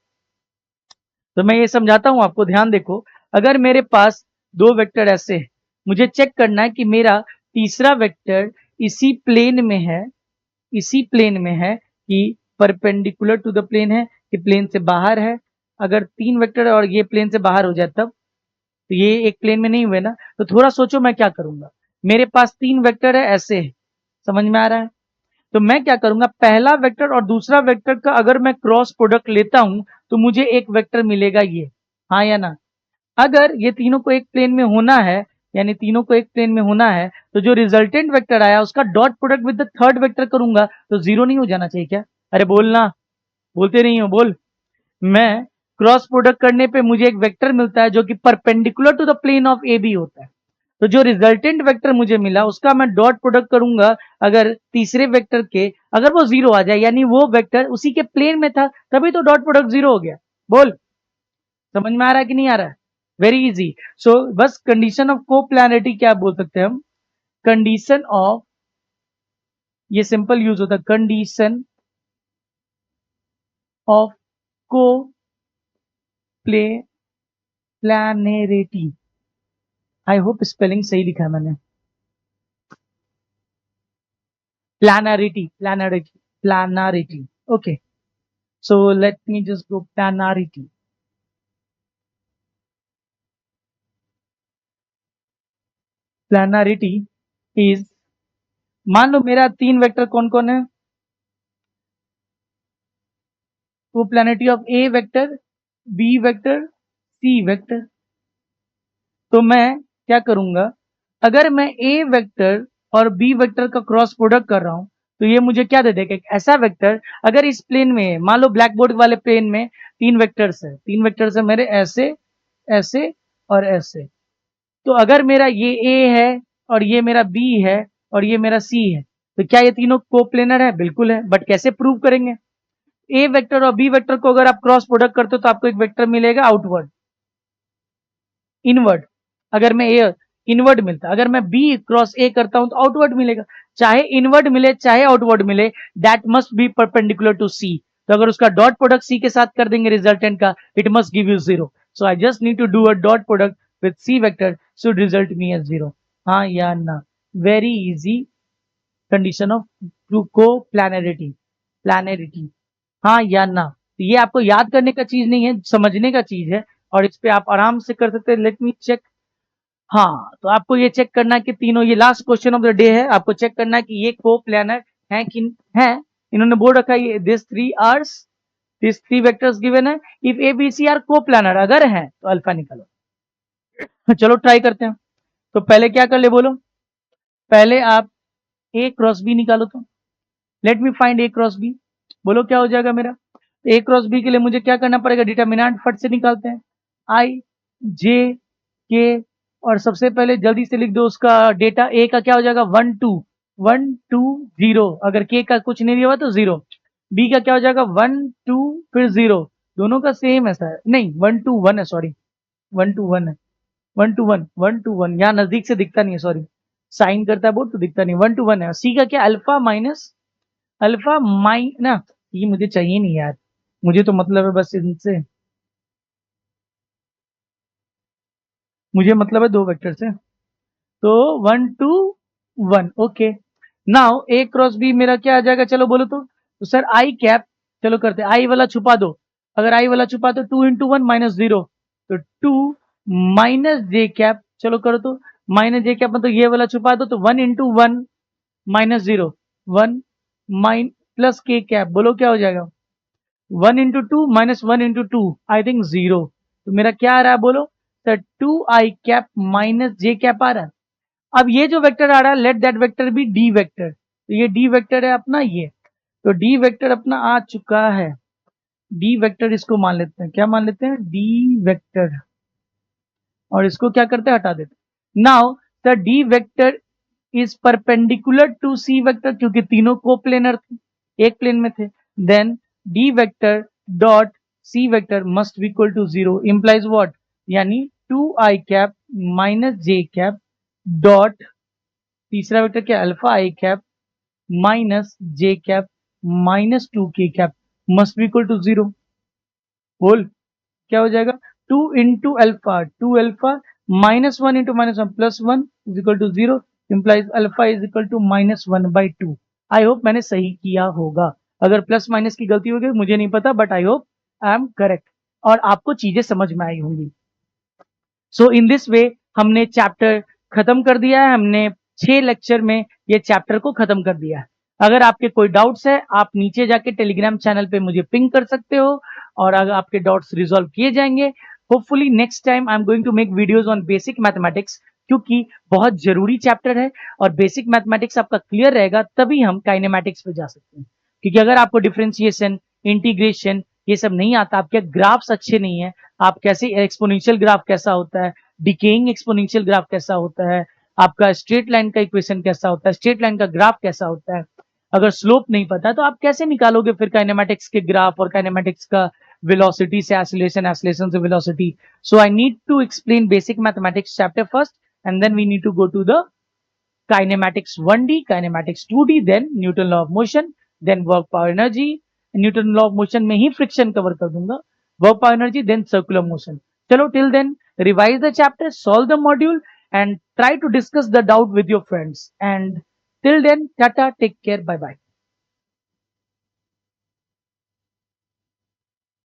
तो मैं ये समझाता हूं आपको, ध्यान देखो। अगर मेरे पास 2 वेक्टर ऐसे है, मुझे चेक करना है कि मेरा तीसरा वेक्टर इसी प्लेन में है, इसी प्लेन में है कि परपेंडिकुलर टू द प्लेन है कि प्लेन से बाहर है। अगर 3 वेक्टर और ये प्लेन से बाहर हो जाए तब, तो ये एक प्लेन में नहीं हुए ना। तो थोड़ा सोचो मैं क्या करूंगा। मेरे पास 3 वेक्टर है ऐसे है, समझ में आ रहा है? तो मैं क्या करूंगा, पहला वेक्टर और दूसरा वेक्टर का अगर मैं क्रॉस प्रोडक्ट लेता हूं तो मुझे एक वेक्टर मिलेगा ये, हाँ या ना? अगर ये तीनों को एक प्लेन में होना है, यानी तीनों को एक प्लेन में होना है, तो जो रिजल्टेंट वेक्टर आया उसका dot product with the third vector करूंगा तो जीरो नहीं हो जाना चाहिए क्या? अरे बोलना, बोलते नहीं हो, बोल। मैं क्रॉस प्रोडक्ट करने पे मुझे एक वेक्टर मिलता है जो कि perpendicular to the plane of A b होता है। तो जो रिजल्टेंट वेक्टर मुझे मिला उसका मैं डॉट प्रोडक्ट करूंगा, अगर तीसरे वेक्टर के अगर वो जीरो आ जाए, यानी वो वेक्टर उसी के प्लेन में था, तभी तो डॉट प्रोडक्ट जीरो हो गया। बोल, समझ में आ रहा है कि नहीं आ रहा है? Very easy. सो बस कंडीशन ऑफ कोप्लानरिटी क्या बोल सकते हैं हम? कंडीशन ऑफ, ये सिंपल यूज होता है, कंडीशन ऑफ को प्लानरिटी। आई होप स्पेलिंग सही लिखा है मैंने। Planarity, planarity, planarity. Okay, so let me just go planarity. Planarity is, मान लो मेरा 3 वेक्टर कौन कौन है, तो planarity of A vector, B vector, C vector. तो मैं क्या करूंगा, अगर मैं ए वेक्टर और बी वेक्टर का क्रॉस प्रोडक्ट कर रहा हूं तो ये मुझे क्या दे देगा, एक ऐसा वेक्टर। अगर इस प्लेन में, मान लो ब्लैक बोर्ड वाले प्लेन में 3 वेक्टर्स है, 3 वेक्टर्स है मेरे ऐसे, ऐसे और ऐसे। तो अगर मेरा ये ए है और ये मेरा बी है और ये मेरा सी है, तो क्या ये तीनों कोप्लेनर है? बिल्कुल है, बट कैसे प्रूव करेंगे? ए वेक्टर और बी वेक्टर को अगर आप क्रॉस प्रोडक्ट करते हो तो आपको एक वेक्टर मिलेगा आउटवर्ड, इनवर्ड। अगर मैं ए इनवर्ड मिलता, अगर मैं बी क्रॉस ए करता हूं तो आउटवर्ड मिलेगा। चाहे इनवर्ड मिले चाहे आउटवर्ड मिले, that must be perpendicular to C. तो अगर उसका डॉट प्रोडक्ट सी के साथ कर देंगे रिजल्टेंट का, it must give you zero. So I just need to do a dot product with c vector should result me as zero, हाँ या ना? वेरी इजी कंडीशन ऑफ को प्लानरिटी, प्लानरिटी, हाँ या ना? तो ये आपको याद करने का चीज नहीं है, समझने का चीज है, और इस पे आप आराम से कर सकते हैं। Let me check. हाँ, तो आपको ये चेक करना है कि तीनों, ये last question of the day है, आपको चेक करना है कि ये को प्लानर है कि है। इन्होंने बोल रखा है दिस थ्री आर्स, दिस थ्री वेक्टर्स गिवन है, if A B C are coplanar, अगर है तो अल्फा निकालो। चलो ट्राई करते हैं। तो पहले क्या कर ले बोलो, पहले आप ए क्रॉस बी निकालो। तो let me find A cross B, बोलो क्या हो जाएगा मेरा। ए क्रॉस बी के लिए मुझे क्या करना पड़ेगा, डिटर्मिनेंट फट से निकालते हैं। आई जे के, और सबसे पहले जल्दी से लिख दो उसका डेटा। ए का क्या हो जाएगा, 1 2, 1 2 0, अगर के का कुछ नहीं दिया हुआ तो जीरो। बी का क्या हो जाएगा, 1 2 फिर जीरो, दोनों का सेम है सर, नहीं 1 2 1 है, सॉरी 1 2 1 है, 1 2 1 1 2 1, यहाँ नजदीक से दिखता नहीं है, सॉरी साइन करता है बोर्ड तो दिखता नहीं, 1 2 1 है। सी का क्या, अल्फा माइनस अल्फा माइन ना, ये मुझे चाहिए नहीं यार, मुझे तो मतलब है बस इनसे, मुझे मतलब है 2 वेक्टर से। तो 1 2 1, ओके। नाउ ए क्रॉस बी मेरा क्या आ जाएगा, चलो बोलो तो सर आई कैप, चलो करते आई वाला छुपा दो। अगर आई वाला छुपा दो 2 इंटू 1 माइनस जीरो, तो 2 माइनस जे कैप, चलो करो तो माइनस जे कैप, मतलब ये वाला छुपा दो तो 1 into 1 minus zero, 1 mine plus K cap, बोलो क्या हो जाएगा, 1 into two minus 1 into two, I think zero. तो मेरा क्या आ रहा है बोलो sir, 2 I cap minus J cap आ रहा है। अब ये जो वेक्टर आ रहा है, let that vector be D vector, तो ये डी वेक्टर है अपना ये, तो डी वेक्टर अपना आ चुका है। डी वेक्टर इसको मान लेते हैं, क्या मान लेते हैं, डी वेक्टर, और इसको क्या करते हैं, हटा देते हैं। Now the D vector is perpendicular to C vector, क्योंकि तीनों को प्लेनर थे, एक प्लेन में थे। Then D vector dot C vector must be equal to 0 implies what? यानी 2i cap minus j cap dot तीसरा वेक्टर क्या alpha i cap minus j cap minus 2k cap must be equal to 0 whole क्या हो जाएगा 2 into alpha 2 alpha minus 1 into minus 1 plus 1 is equal to 0 implies alpha is equal to minus 1 by 2 I hope मैंने सही किया होगा अगर plus minus की गलती हो गई मुझे नहीं पता but I hope I am correct और आपको चीजें समझ में आई होंगी सो इन दिस वे हमने चैप्टर खत्म कर दिया है हमने 6 लेक्चर में ये चैप्टर को खत्म कर दिया है अगर आपके कोई डाउट्स है आप नीचे जाके टेलीग्राम चैनल पे मुझे पिंग कर सकते हो और अगर आपके डाउट्स रिजॉल्व किए जाएंगे hopefully next time I am going to make videos on basic mathematics क्योंकि बहुत जरूरी चैप्टर है और बेसिक मैथमेटिक्स आपका क्लियर रहेगा तभी हम काइनेमैटिक्स पे जा सकते हैं क्योंकि अगर आपको डिफरेंशिएशन इंटीग्रेशन ये सब नहीं आता आपके ग्राफ्स अच्छे नहीं है आप कैसे एक्सपोनेंशियल ग्राफ कैसा होता है डिकेइंग एक्सपोनेंशियल ग्राफ कैसा होता है आपका स्ट्रेट लाइन का इक्वेशन कैसा होता है स्ट्रेट लाइन का ग्राफ कैसा होता है अगर स्लोप नहीं पता तो आप कैसे निकालोगे फिर काइनेमैटिक्स के ग्राफ और काइनेमैटिक्स का वेलोसिटी से एक्सीलरेशन एक्सीलरेशन से velocity so I need to explain basic mathematics chapter first and then we need to go to the kinematics 1D kinematics 2D then Newton law of motion then work power energy Newton law of motion में ही friction cover कर दूंगा work power energy then circular motion चलो till then revise the chapter solve the module and try to discuss the doubt with your friends and till then tata take care bye bye